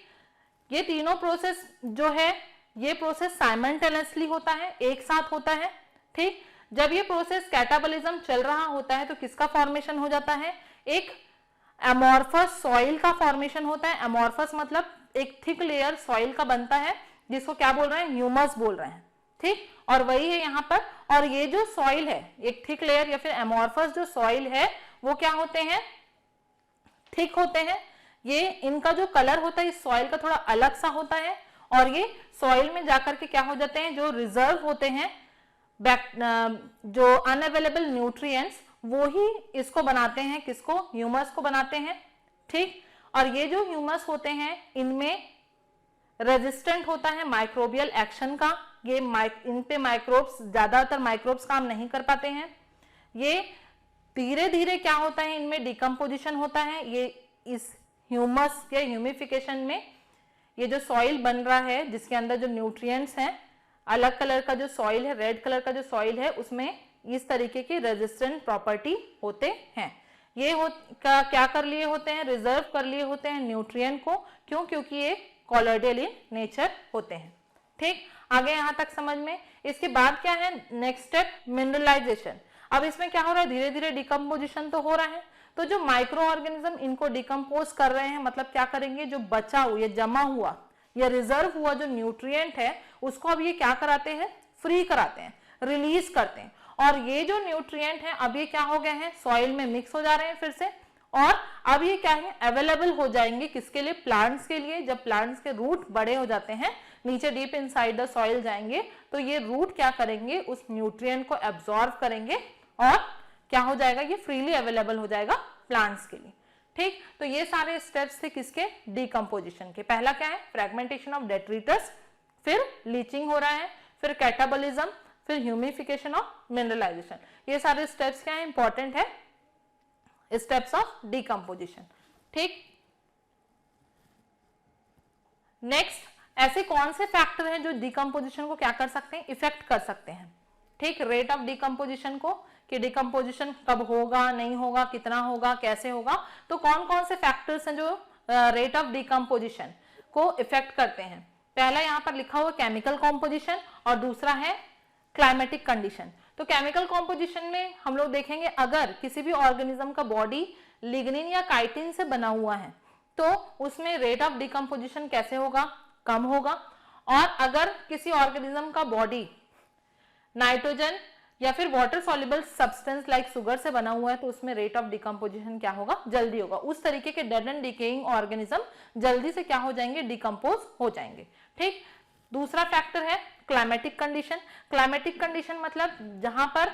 ये तीनों प्रोसेस जो है, ये प्रोसेस साइमल्टेनियसली होता है, एक साथ होता है। ठीक, जब ये प्रोसेस कैटाबॉलिज्म चल रहा होता है तो किसका फॉर्मेशन हो जाता है, एक एमॉर्फस सॉइल का फॉर्मेशन होता है। एमॉर्फस मतलब एक थिक लेयर सॉइल का बनता है जिसको क्या बोल रहे हैं, ह्यूमस बोल रहे हैं। ठीक, और वही है यहाँ पर, और ये जो सॉइल है, एक थिक लेयर या फिर एमॉर्फस जो सॉइल है वो क्या होते हैं, थिक होते हैं। ये इनका जो कलर होता है इस सॉइल का थोड़ा अलग सा होता है और ये सॉइल में जाकर के क्या हो जाते हैं, जो रिजर्व होते हैं जो अनअवेलेबल न्यूट्रिएंट्स, वो ही इसको बनाते हैं, किसको, ह्यूमस को बनाते हैं। ठीक, और ये जो ह्यूमस होते हैं इनमें रेजिस्टेंट होता है माइक्रोबियल एक्शन का, ये इन पे माइक्रोब्स, ज्यादातर माइक्रोब्स काम नहीं कर पाते हैं। ये धीरे धीरे क्या होता है, इनमें डिकम्पोजिशन होता है। ये इस ह्यूमस या ह्यूमिफिकेशन में ये जो सॉइल बन रहा है जिसके अंदर जो न्यूट्रिएंट्स हैं, अलग कलर का जो सॉइल है, रेड कलर का जो सॉइल है, उसमें इस तरीके की रेजिस्टेंट प्रॉपर्टी होते हैं। ये क्या कर लिए होते हैं, रिजर्व कर लिए होते हैं न्यूट्रिएंट को। क्यों, क्योंकि ये कॉलोइडल इन नेचर होते हैं। ठीक, आगे यहां तक समझ में। इसके बाद क्या है, नेक्स्ट स्टेप, मिनरलाइजेशन। अब इसमें क्या हो रहा है, धीरे धीरे डिकम्पोजिशन तो हो रहा है, तो जो माइक्रो ऑर्गेनिज्म इनको डिकम्पोज कर रहे हैं, मतलब क्या करेंगे, जो बचा हुआ, जमा हुआ या रिजर्व हुआ जो न्यूट्रिएंट है उसको अब ये क्या कराते हैं, फ्री कराते हैं, रिलीज करते हैं। और ये जो न्यूट्रिएंट है अब ये क्या हो गए हैं, सॉइल में मिक्स हो जा रहे हैं फिर से, और अब ये क्या है, अवेलेबल हो जाएंगे किसके लिए, प्लांट्स के लिए। जब प्लांट्स के रूट बड़े हो जाते हैं, नीचे डीप इनसाइड द सॉइल जाएंगे, तो ये रूट क्या करेंगे, उस न्यूट्रिएंट को एब्जॉर्ब करेंगे और क्या हो जाएगा, ये फ्रीली अवेलेबल हो जाएगा प्लांट्स के लिए। ठीक, तो ये सारे स्टेप्स थे किसके, डिकम्पोजिशन के। पहला क्या है, फ्रेगमेंटेशन ऑफ डेट्रिटस, फिर लीचिंग हो रहा है, फिर कैटाबॉलिज्म, फिर ह्यूमिफिकेशन और मिनरलाइजेशन। ये सारे स्टेप्स क्या है, इंपॉर्टेंट है, स्टेप्स ऑफ डिकम्पोजिशन। ठीक, नेक्स्ट, ऐसे कौन से फैक्टर हैं जो डिकम्पोजिशन को क्या कर सकते हैं, इफेक्ट कर सकते हैं। ठीक, रेट ऑफ डिकम्पोजिशन को, कि डिकम्पोजिशन कब होगा, नहीं होगा, कितना होगा, कैसे होगा। तो कौन कौन से फैक्टर्स हैं जो रेट ऑफ डिकम्पोजिशन को इफेक्ट करते हैं। पहला यहाँ पर लिखा हुआ केमिकल कॉम्पोजिशन और दूसरा है क्लाइमेटिक कंडीशन। तो केमिकल कॉम्पोजिशन में हम लोग देखेंगे, अगर किसी भी ऑर्गेनिज्म का बॉडी लिग्निन या काइटिन से बना हुआ है तो उसमें रेट ऑफ डिकम्पोजिशन कैसे होगा, कम होगा। और अगर किसी ऑर्गेनिज्म का बॉडी नाइट्रोजन या फिर water soluble substance like sugar से बना हुआ है तो उसमें रेट ऑफ डिकम्पोजिशन क्या होगा, जल्दी होगा। उस तरीके के डेड एंड डिकेइंग ऑर्गेनिज्म जल्दी से क्या हो जाएंगे, डिकम्पोज हो जाएंगे। ठीक, दूसरा फैक्टर है क्लाइमेटिक कंडीशन। क्लाइमेटिक कंडीशन मतलब जहां पर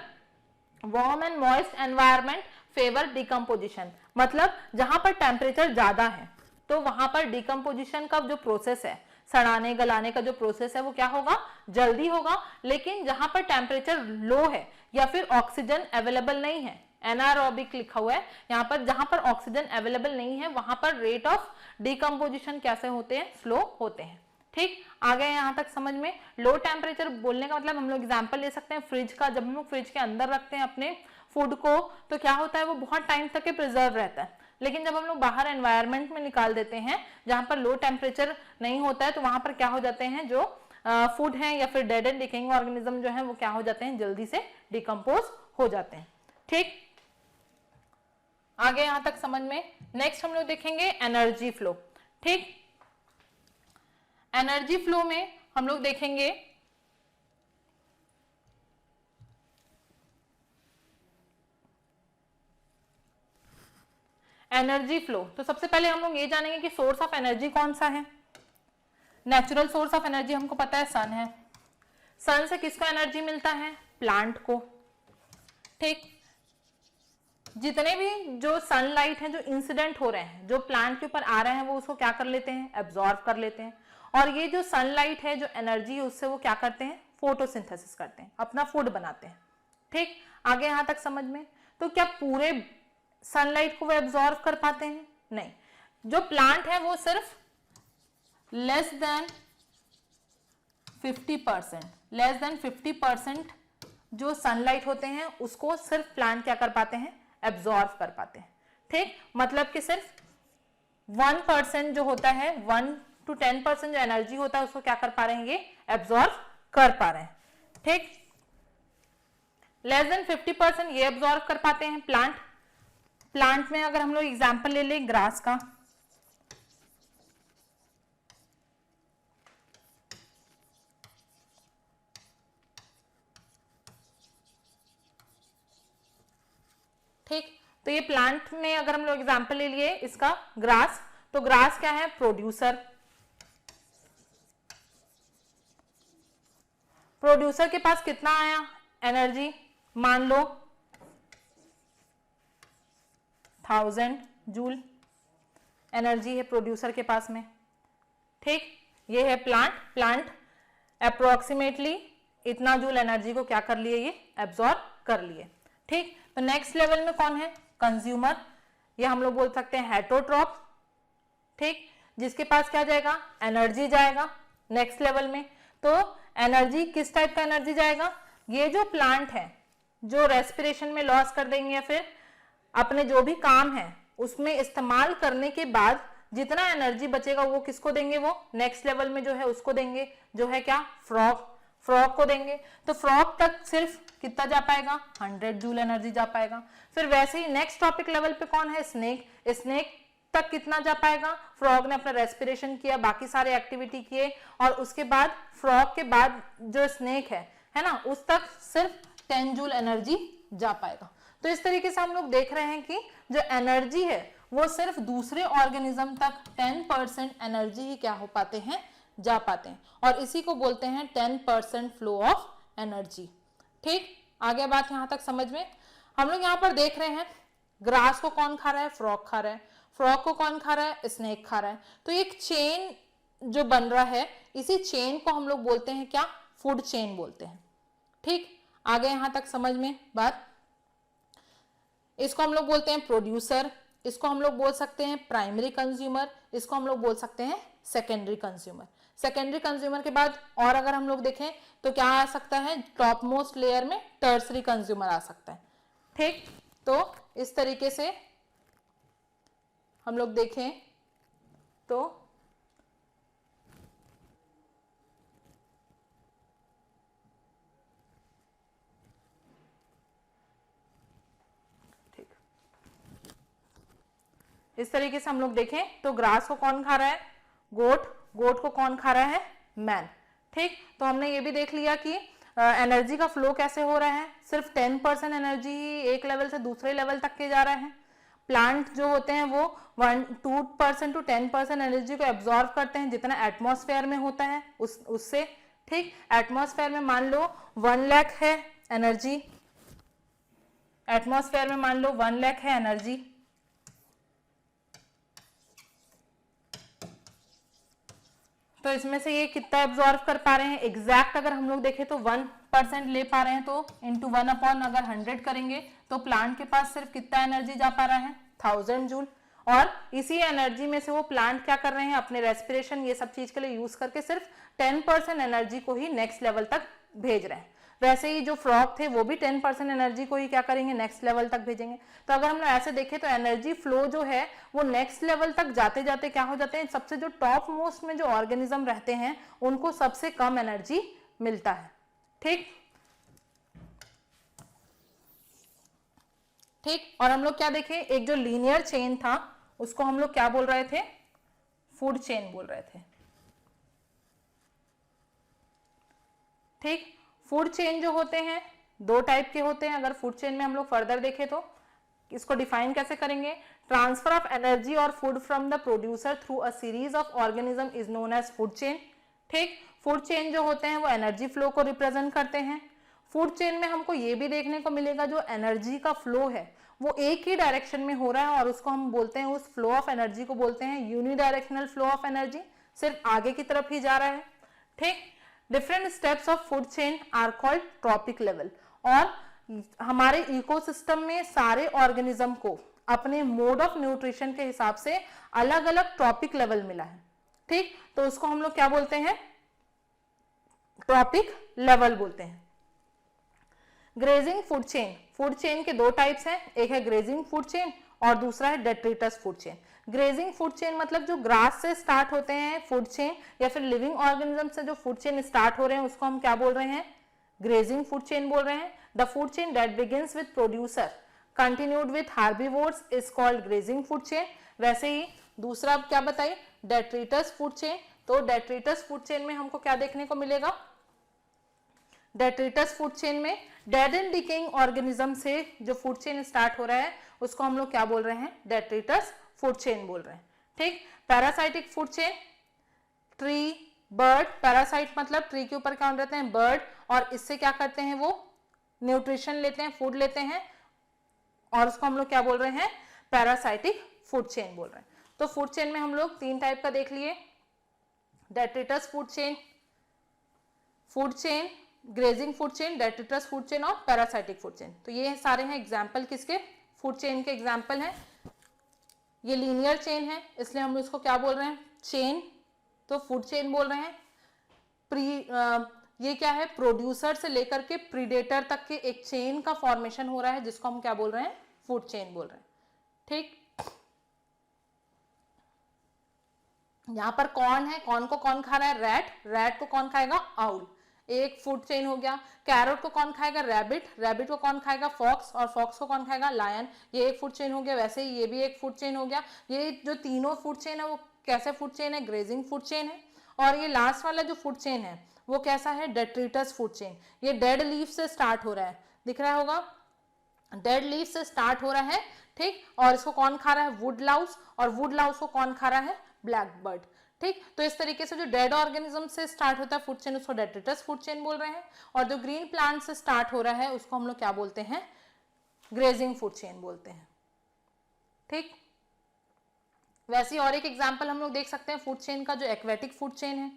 warm and moist environment favour decomposition, मतलब जहां पर टेम्परेचर ज्यादा है, तो वहां पर डिकम्पोजिशन का जो प्रोसेस है, सड़ाने गलाने का जो प्रोसेस है वो क्या होगा, जल्दी होगा। लेकिन जहां पर टेम्परेचर लो है या फिर ऑक्सीजन अवेलेबल नहीं है, एनारोबिक लिखा हुआ है यहाँ पर, जहां पर ऑक्सीजन अवेलेबल नहीं है वहां पर रेट ऑफ डिकम्पोजिशन कैसे होते हैं, स्लो होते हैं। ठीक, आगे यहां तक समझ में। लो टेम्परेचर बोलने का मतलब हम लोग एग्जांपल ले सकते हैं फ्रिज का। जब हम लोग फ्रिज के अंदर रखते हैं अपने फूड को तो क्या होता है, वो बहुत टाइम तक के प्रिजर्व रहता है। लेकिन जब हम लोग बाहर एनवायरनमेंट में निकाल देते हैं जहां पर लो टेम्परेचर नहीं होता है, तो वहां पर क्या हो जाते हैं, जो फूड है या फिर डेड एंड डिकेइंग ऑर्गेनिज्म जो है वो क्या हो जाते हैं, जल्दी से डिकम्पोज हो जाते हैं। ठीक, आगे यहां तक समझ में। नेक्स्ट हम लोग देखेंगे एनर्जी फ्लो। ठीक, एनर्जी फ्लो में हम लोग देखेंगे एनर्जी फ्लो। तो सबसे पहले हम लोग ये जानेंगे कि सोर्स ऑफ एनर्जी कौन सा है। नेचुरल सोर्स ऑफ एनर्जी हमको पता है सन है। सन से किसको एनर्जी मिलता है, प्लांट को। ठीक, जितने भी जो सनलाइट है जो इंसिडेंट हो रहे हैं, जो प्लांट के ऊपर आ रहे हैं, वो उसको क्या कर लेते हैं, एब्जॉर्ब कर लेते हैं। और ये जो सनलाइट है, जो एनर्जी है, उससे वो क्या करते हैं, फोटोसिंथेसिस करते हैं, अपना फूड बनाते हैं। ठीक, आगे यहां तक समझ में। तो क्या पूरे सनलाइट को वो एब्जॉर्ब कर पाते हैं, नहीं। जो प्लांट है वो सिर्फ लेस देन 50% जो सनलाइट होते हैं उसको सिर्फ प्लांट क्या कर पाते हैं, एब्जॉर्ब कर पाते हैं। ठीक, मतलब कि सिर्फ 1% जो होता है, 1 to 10% जो एनर्जी होता है उसको क्या कर पा रहे हैं, ये एब्जॉर्ब कर पा रहे हैं। ठीक, लेस देन 50% ये एब्जॉर्ब कर पाते हैं प्लांट में अगर हम लोग एग्जांपल ले लें ग्रास का, ठीक, तो ये प्लांट में अगर हम लोग एग्जांपल ले लिए इसका ग्रास, तो ग्रास क्या है, प्रोड्यूसर के पास कितना आया एनर्जी, मान लो 1000 जूल एनर्जी है प्रोड्यूसर के पास में। ठीक, ये है प्लांट अप्रोक्सीमेटली इतना जूल एनर्जी को क्या कर लिए, ये एब्जॉर्ब कर लिए। ठीक, तो नेक्स्ट लेवल में कौन है, कंज्यूमर, या हम लोग बोल सकते हैं हेटरोट्रॉप। ठीक, जिसके पास क्या जाएगा, एनर्जी जाएगा नेक्स्ट लेवल में। तो एनर्जी किस टाइप का एनर्जी जाएगा, ये जो प्लांट है जो रेस्पिरेशन में लॉस कर देंगे या फिर अपने जो भी काम है उसमें इस्तेमाल करने के बाद जितना एनर्जी बचेगा वो किसको देंगे, वो नेक्स्ट लेवल में जो है उसको देंगे, जो है क्या, फ्रॉग को देंगे। तो फ्रॉग तक सिर्फ कितना जा पाएगा, 100 जूल एनर्जी जा पाएगा। फिर वैसे ही नेक्स्ट टॉपिक लेवल पे कौन है, स्नेक तक कितना जा पाएगा, फ्रॉग ने अपना रेस्पिरेशन किया, बाकी सारे एक्टिविटी किए, और उसके बाद फ्रॉग के बाद जो स्नेक है ना, उस तक सिर्फ 10 जूल एनर्जी जा पाएगा। तो इस तरीके से हम लोग देख रहे हैं कि जो एनर्जी है वो सिर्फ दूसरे ऑर्गेनिज्म तक 10% एनर्जी ही क्या हो पाते हैं, जा पाते हैं, और इसी को बोलते हैं 10% फ्लो ऑफ एनर्जी। ठीक, आगे बात यहां तक समझ में। हम लोग यहाँ पर देख रहे हैं ग्रास को कौन खा रहा है, फ्रॉग खा रहा है, फ्रॉग को कौन खा रहा है, स्नेक खा रहा है। तो एक चेन जो बन रहा है, इसी चेन को हम लोग बोलते हैं क्या, फूड चेन बोलते हैं। ठीक, आगे यहां तक समझ में बात। इसको हम लोग बोलते हैं प्रोड्यूसर, इसको हम लोग बोल सकते हैं प्राइमरी कंज्यूमर, इसको हम लोग बोल सकते हैं सेकेंडरी कंज्यूमर। सेकेंडरी कंज्यूमर के बाद और अगर हम लोग देखें तो क्या आ सकता है, टॉप मोस्ट लेयर में टर्सरी कंज्यूमर आ सकता है। ठीक, तो इस तरीके से हम लोग देखें तो ठीक, इस तरीके से हम लोग देखें तो ग्रास को कौन खा रहा है, गोट को कौन खा रहा है, मैन। ठीक, तो हमने ये भी देख लिया कि एनर्जी का फ्लो कैसे हो रहा है, सिर्फ 10% एनर्जी ही एक लेवल से दूसरे लेवल तक के जा रहा है। प्लांट जो होते हैं वो 2% to 10% एनर्जी को एब्जॉर्ब करते हैं जितना एटमॉस्फेयर में होता है उससे। ठीक, एटमॉस्फेयर में मान लो 1 लाख है एनर्जी, एटमॉस्फेयर में मान लो 1 लाख है एनर्जी। तो इसमें से ये कितना एब्जॉर्व कर पा रहे हैं, एग्जैक्ट अगर हम लोग देखें तो 1% ले पा रहे हैं, तो इंटू 1 अगर 100 करेंगे तो प्लांट के पास सिर्फ कितना एनर्जी जा पा रहा है, 1000 जूल। और इसी एनर्जी में से वो प्लांट क्या कर रहे हैं, अपने रेस्पिरेशन ये सब चीज के लिए यूज करके सिर्फ 10% एनर्जी को ही नेक्स्ट लेवल तक भेज रहे हैं। वैसे ही जो फ्रॉग थे वो भी 10% एनर्जी को ही क्या करेंगे, नेक्स्ट लेवल तक भेजेंगे। तो अगर हम लोग ऐसे देखें तो एनर्जी फ्लो जो है वो नेक्स्ट लेवल तक जाते जाते क्या हो जाते हैं, सबसे जो टॉप मोस्ट में जो ऑर्गेनिज्म रहते हैं उनको सबसे कम एनर्जी मिलता है। ठीक ठीक। और हम लोग क्या देखें, एक जो लीनियर चेन था उसको हम लोग क्या बोल रहे थे, फूड चेन बोल रहे थे। ठीक। फूड चेन जो होते हैं दो टाइप के होते हैं। अगर फूड चेन में हम लोग फर्दर देखें तो इसको डिफाइन कैसे करेंगे, ट्रांसफर ऑफ एनर्जी और food from the producer through a series of organism is known as food chain. ठीक। फूड चेन जो होते हैं वो एनर्जी फ्लो को रिप्रेजेंट करते हैं। फूड चेन में हमको ये भी देखने को मिलेगा जो एनर्जी का फ्लो है वो एक ही डायरेक्शन में हो रहा है और उसको हम बोलते हैं, उस फ्लो ऑफ एनर्जी को बोलते हैं यूनिडायरेक्शनल फ्लो ऑफ एनर्जी, सिर्फ आगे की तरफ ही जा रहा है। ठीक। Different steps of food chain are called trophic level. और हमारे इकोसिस्टम में सारे ऑर्गेनिज्म को अपने मोड ऑफ न्यूट्रिशन के हिसाब से अलग अलग ट्रॉपिक लेवल मिला है। ठीक। तो उसको हम लोग क्या बोलते हैं, ट्रॉपिक लेवल बोलते हैं। Grazing food chain, food chain के दो टाइप्स हैं, एक है ग्रेजिंग फूड चेन और दूसरा है detritus food chain. Grazing food chain मतलब जो ग्रास से स्टार्ट होते हैं फूड चेन या फिर लिविंग ऑर्गेनिज्म से जो फूड चेन स्टार्ट हो रहे हैं उसको हम क्या बोल रहे हैं, ग्रेजिंग फूड चेन बोल रहे हैं। The food chain that begins with producer continued with herbivores is called grazing food chain. वैसे ही दूसरा अब क्या बताइए, डेट्रिटस फूड चेन। तो डेट्रिटस फूड चेन में हमको क्या देखने को मिलेगा, डेट्रिटस फूड चेन में डेड एंड डिकेइंग ऑर्गेनिज्म से जो फूड चेन स्टार्ट हो रहा है उसको हम लोग क्या बोल रहे हैं, डेट्रिटस फूड चेन बोल रहे हैं। ठीक। Parasitic food chain, tree bird, parasite मतलब ट्री के ऊपर क्या रहते हैं, बर्ड, और इससे क्या करते हैं वो न्यूट्रिशन लेते हैं, फूड लेते हैं और उसको हम लोग क्या बोल रहे हैं, पैरासाइटिक फूड चेन बोल रहे हैं। तो फूड चेन में हम लोग तीन टाइप का देख लिए, detritus food chain, food chain, grazing food chain, detritus food chain और पैरासाइटिक फूड चेन। तो ये सारे हैं एग्जाम्पल किसके, फूड चेन के एग्जाम्पल हैं। ये लीनियर चेन है इसलिए हम इसको क्या बोल रहे हैं, चेन, तो फूड चेन बोल रहे हैं। ये क्या है, प्रोड्यूसर से लेकर के प्रीडेटर तक के एक चेन का फॉर्मेशन हो रहा है जिसको हम क्या बोल रहे हैं, फूड चेन बोल रहे हैं। ठीक। यहां पर कौन है, कौन को कौन खा रहा है, रैट, रैट को कौन खाएगा, आउल, एक फूड चेन हो गया। कैरोट को कौन खाएगा, रैबिट, रैबिट को कौन खाएगा, फॉक्स, और फॉक्स को कौन खाएगा, लायन, ये एक फूड चेन हो गया। वैसे ही ये भी एक फूड चेन हो गया। ये जो तीनों फूड चेन है वो कैसे फूड चेन है, ग्रेजिंग फूड चेन है। और ये लास्ट वाला जो फूड चेन है वो कैसा है, डेट्रिटस फूड चेन। ये डेड लीफ से स्टार्ट हो रहा है, दिख रहा होगा, डेड लीफ से स्टार्ट हो रहा है। ठीक। और इसको कौन खा रहा है, वुड लाउस, और वुड लाउस को कौन खा रहा है, ब्लैक बर्ड। ठीक। तो इस तरीके से जो डेड ऑर्गेनिज्म से स्टार्ट होता है फूड चेन उसको डेट्रिटस फूड चेन बोल रहे हैं, और जो ग्रीन प्लांट से स्टार्ट हो रहा है उसको हम लोग क्या बोलते हैं, ग्रेजिंग फूड चेन बोलते हैं। ठीक। वैसे और एक एग्जांपल हम लोग देख सकते हैं फूड चेन का, जो एक्वेटिक फूड चेन है।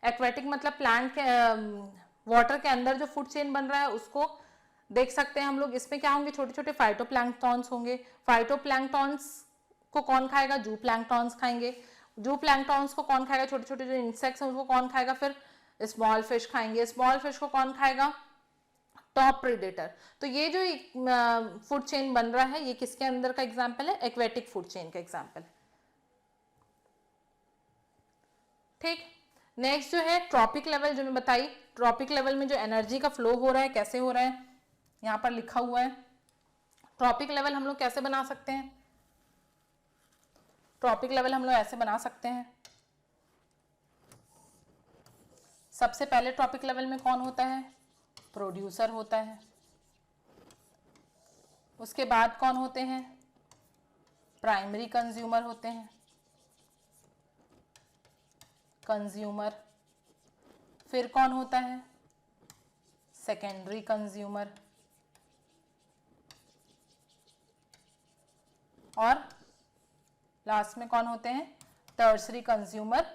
एक्वेटिक मतलब प्लांट के वाटर के अंदर जो फूड चेन बन रहा है उसको देख सकते हैं हम लोग। इसमें क्या होंगे, छोटे छोटे फाइटोप्लैंक्टॉन्स होंगे। फाइटोप्लैंक्टॉन्स को कौन खाएगा, जू प्लैंक्टॉन्स खाएंगे। जू प्लैंक्टॉन्स को कौन खाएगा, छोटे छोटे जो इंसेक्ट्स हैं उसको कौन खाएगा, फिर स्मॉल फिश खाएंगे। स्मॉल फिश को कौन खाएगा, टॉप प्रीडेटर। तो ये जो फूड चेन बन रहा है ये किसके अंदर का एग्जाम्पल है, एक्वेटिक फूड चेन का एग्जाम्पल। ठीक। नेक्स्ट जो है ट्रॉपिक लेवल, जो मैं बताई, ट्रॉपिक लेवल में जो एनर्जी का फ्लो हो रहा है कैसे हो रहा है, यहां पर लिखा हुआ है। ट्रॉपिक लेवल हम लोग कैसे बना सकते हैं, ट्रॉपिक लेवल हम लोग ऐसे बना सकते हैं। सबसे पहले ट्रॉपिक लेवल में कौन होता है, प्रोड्यूसर होता है। उसके बाद कौन होते हैं, प्राइमरी कंज्यूमर होते हैं, कंज्यूमर। फिर कौन होता है, सेकेंडरी कंज्यूमर, और लास्ट में कौन होते हैं, टर्सरी कंज्यूमर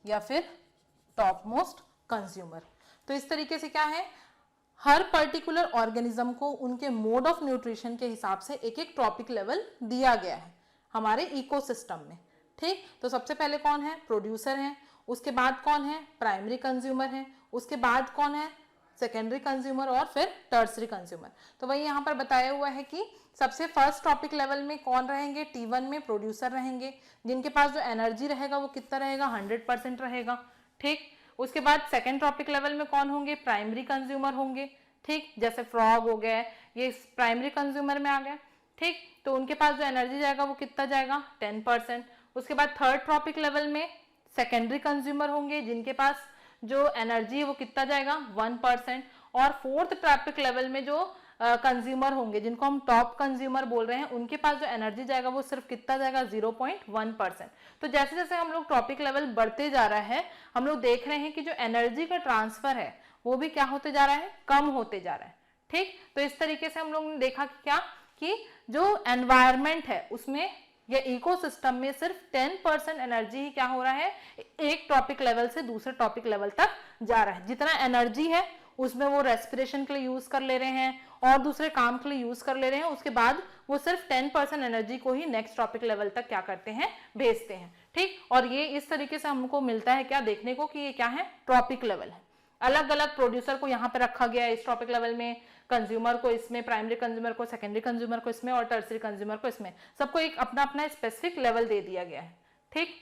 या फिर टॉप मोस्ट कंज्यूमर। तो इस तरीके से क्या है, हर पर्टिकुलर ऑर्गेनिज्म को उनके मोड ऑफ न्यूट्रिशन के हिसाब से एक एक ट्रॉपिक लेवल दिया गया है हमारे इकोसिस्टम में। ठीक, तो सबसे पहले कौन है, प्रोड्यूसर है, उसके बाद कौन है, प्राइमरी कंज्यूमर है, उसके बाद कौन है, सेकेंडरी कंज्यूमर, और फिर टर्सरी कंज्यूमर। तो वही यहाँ पर बताया हुआ है कि सबसे फर्स्ट टॉपिक लेवल में कौन रहेंगे, T1 में प्रोड्यूसर रहेंगे, जिनके पास जो एनर्जी रहेगा वो कितना रहेगा, 100% रहेगा। ठीक, उसके बाद सेकेंड टॉपिक लेवल में कौन होंगे, प्राइमरी कंज्यूमर होंगे। ठीक, जैसे फ्रॉग हो गया, ये प्राइमरी कंज्यूमर में आ गया। ठीक, तो उनके पास जो एनर्जी जाएगा वो कितना जाएगा, 10%। उसके बाद थर्ड टॉपिक लेवल में सेकेंडरी कंज्यूमर होंगे, जिनके पास जो एनर्जी है वो कितना जाएगा, 1%। और फोर्थ टॉपिक लेवल में जो कंज्यूमर होंगे, जिनको हम टॉप कंज्यूमर बोल रहे हैं, उनके पास जो एनर्जी जाएगा वो सिर्फ कितना जाएगा, 0.1%। तो जैसे जैसे हम लोग टॉपिक लेवल बढ़ते जा रहा है, हम लोग देख रहे हैं कि जो एनर्जी का ट्रांसफर है वो भी क्या होते जा रहा है, कम होते जा रहा है। ठीक, तो इस तरीके से हम लोग ने देखा कि क्या, कि जो एनवायरमेंट है उसमें या इकोसिस्टम में सिर्फ 10% एनर्जी ही क्या हो रहा है, एक टॉपिक लेवल से दूसरे टॉपिक लेवल तक जा रहा है। जितना एनर्जी है उसमें वो रेस्पिरेशन के लिए यूज कर ले रहे हैं और दूसरे काम के लिए यूज कर ले रहे हैं, उसके बाद वो सिर्फ 10% एनर्जी को ही नेक्स्ट टॉपिक लेवल तक क्या करते हैं, भेजते हैं। ठीक, और ये इस तरीके से हमको मिलता है क्या देखने को, कि ये क्या है, टॉपिक लेवल है। अलग अलग प्रोड्यूसर को यहाँ पे रखा गया है इस टॉपिक लेवल में, कंज्यूमर को इसमें, प्राइमरी कंज्यूमर को, सेकेंडरी कंज्यूमर को इसमें, और टर्सरी कंज्यूमर को इसमें, सबको एक अपना अपना स्पेसिफिक लेवल दे दिया गया है। ठीक,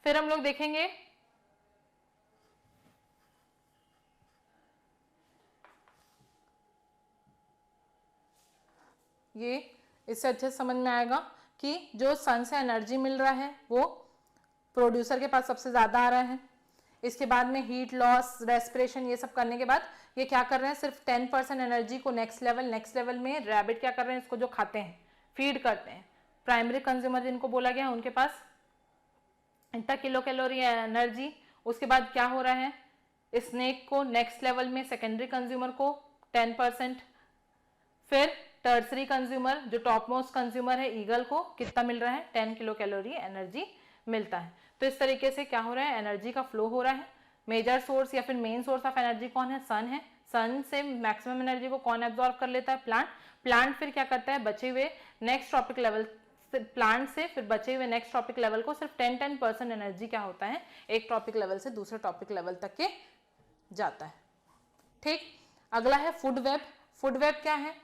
फिर हम लोग देखेंगे ये, इससे अच्छे समझ में आएगा कि जो सन से एनर्जी मिल रहा है वो प्रोड्यूसर के पास सबसे ज्यादा आ रहा है। इसके बाद में हीट लॉस, रेस्पिरेशन, ये सब करने के बाद ये क्या कर रहे हैं, सिर्फ 10% एनर्जी को नेक्स्ट लेवल में रैबिट क्या कर रहे हैं, इसको जो खाते हैं, फीड करते हैं। प्राइमरी कंज्यूमर जिनको बोला गया उनके पास इतना किलो कैलोरी एनर्जी। उसके बाद क्या हो रहा है, स्नेक को नेक्स्ट लेवल में, सेकेंडरी कंज्यूमर को 10%, फिर टर्सरी कंज्यूमर जो टॉप मोस्ट कंज्यूमर है ईगल को कितना मिल रहा है, 10 किलो कैलोरी एनर्जी मिलता है। तो इस तरीके से क्या हो रहा है, एनर्जी का फ्लो हो रहा है। मेजर सोर्स या फिर मेन सोर्स ऑफ एनर्जी कौन है, सन है। सन से मैक्सिमम एनर्जी को कौन एब्जॉर्ब कर लेता है, प्लांट। प्लांट फिर क्या करता है, बचे हुए नेक्स्ट टॉपिक लेवल, प्लांट से फिर बचे हुए नेक्स्ट टॉपिक लेवल को सिर्फ 10% एनर्जी क्या होता है, एक टॉपिक लेवल से दूसरे टॉपिक लेवल तक के जाता है। ठीक, अगला है फूड वेब। फूड वेब क्या है,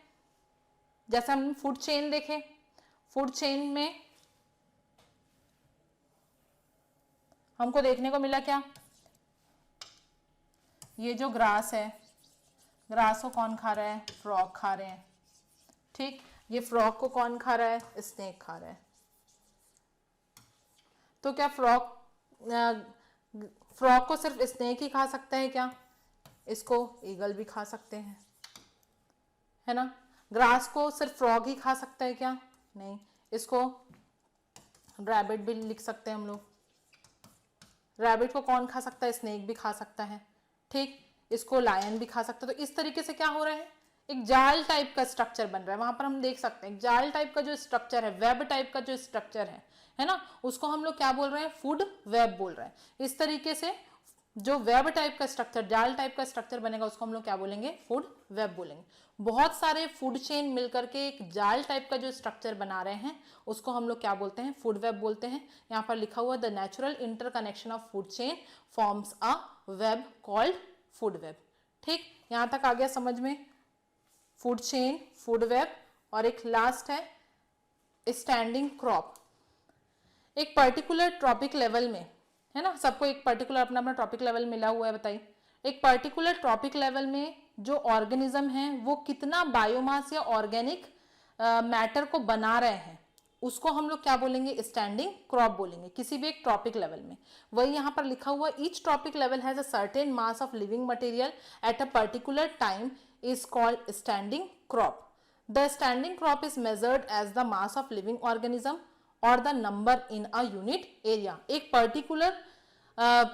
जैसे हम फूड चेन देखें, फूड चेन में हमको देखने को मिला क्या, ये जो ग्रास है, ग्रास को कौन खा रहा है, फ्रॉग खा रहे हैं। ठीक, ये फ्रॉग को कौन खा रहा है, स्नेक खा रहा है। तो क्या फ्रॉग को सिर्फ स्नेक ही खा सकता है क्या, इसको ईगल भी खा सकते हैं, है ना। ग्रास को सिर्फ फ्रॉग ही खा सकता है क्या, नहीं, इसको रैबिट भी लिख सकते हैं हम लोग। रैबिट को कौन खा सकता है, स्नेक भी खा सकता है। ठीक, इसको लायन भी खा सकता है। तो इस तरीके से क्या हो रहा है, एक जाल टाइप का स्ट्रक्चर बन रहा है। वहां पर हम देख सकते हैं जाल टाइप का जो स्ट्रक्चर है, वेब टाइप का जो स्ट्रक्चर है ना, उसको हम लोग क्या बोल रहे हैं, फूड वेब बोल रहे हैं। इस तरीके से जो वेब टाइप का स्ट्रक्चर, जाल टाइप का स्ट्रक्चर बनेगा, उसको हम लोग क्या बोलेंगे, फूड वेब बोलेंगे। बहुत सारे फूड चेन मिलकर के एक जाल टाइप का जो स्ट्रक्चर बना रहे हैं, उसको हम लोग क्या बोलते हैं, फूड वेब बोलते हैं। यहाँ पर लिखा हुआ, the natural interconnection of food chain forms a web called food web. ठीक, यहाँ तक आ गया समझ में, फूड चेन, फूड वेब। और एक लास्ट है स्टैंडिंग क्रॉप। एक पर्टिकुलर ट्रॉपिक लेवल में, है ना, सबको एक पर्टिकुलर अपना अपना ट्रॉपिक लेवल मिला हुआ है, बताइए। एक पर्टिकुलर ट्रॉपिक लेवल में जो ऑर्गेनिज्म है वो कितना बायोमास या ऑर्गेनिक मैटर को बना रहे हैं, उसको हम लोग क्या बोलेंगे, स्टैंडिंग क्रॉप बोलेंगे, किसी भी एक ट्रॉपिक लेवल में। वही यहाँ पर लिखा हुआ, each trophic level has a certain mass of living material at a particular time is called standing crop. The standing crop is measured as the mass of living organism or the number in a unit area. एक particular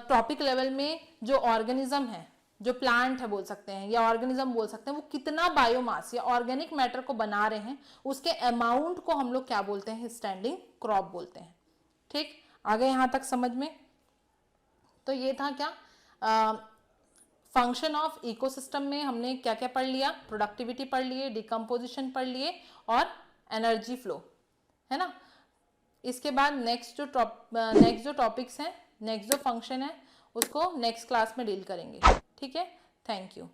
topic level में जो organism है, जो plant है बोल सकते हैं, या ऑर्गेनिज्म बोल सकते हैं, वो कितना बायोमास या ऑर्गेनिक मैटर को बना रहे हैं, उसके अमाउंट को हम लोग क्या बोलते हैं, स्टैंडिंग क्रॉप बोलते हैं। ठीक, आगे यहाँ तक समझ में। तो ये था क्या, फंक्शन ऑफ इकोसिस्टम में हमने क्या क्या पढ़ लिया, प्रोडक्टिविटी पढ़ लिए, डिकम्पोजिशन पढ़ लिए और एनर्जी फ्लो, है ना। इसके बाद नेक्स्ट जो टॉपिक्स हैं, नेक्स्ट जो फंक्शन है उसको नेक्स्ट क्लास में डील करेंगे, ठीक है। Thank you.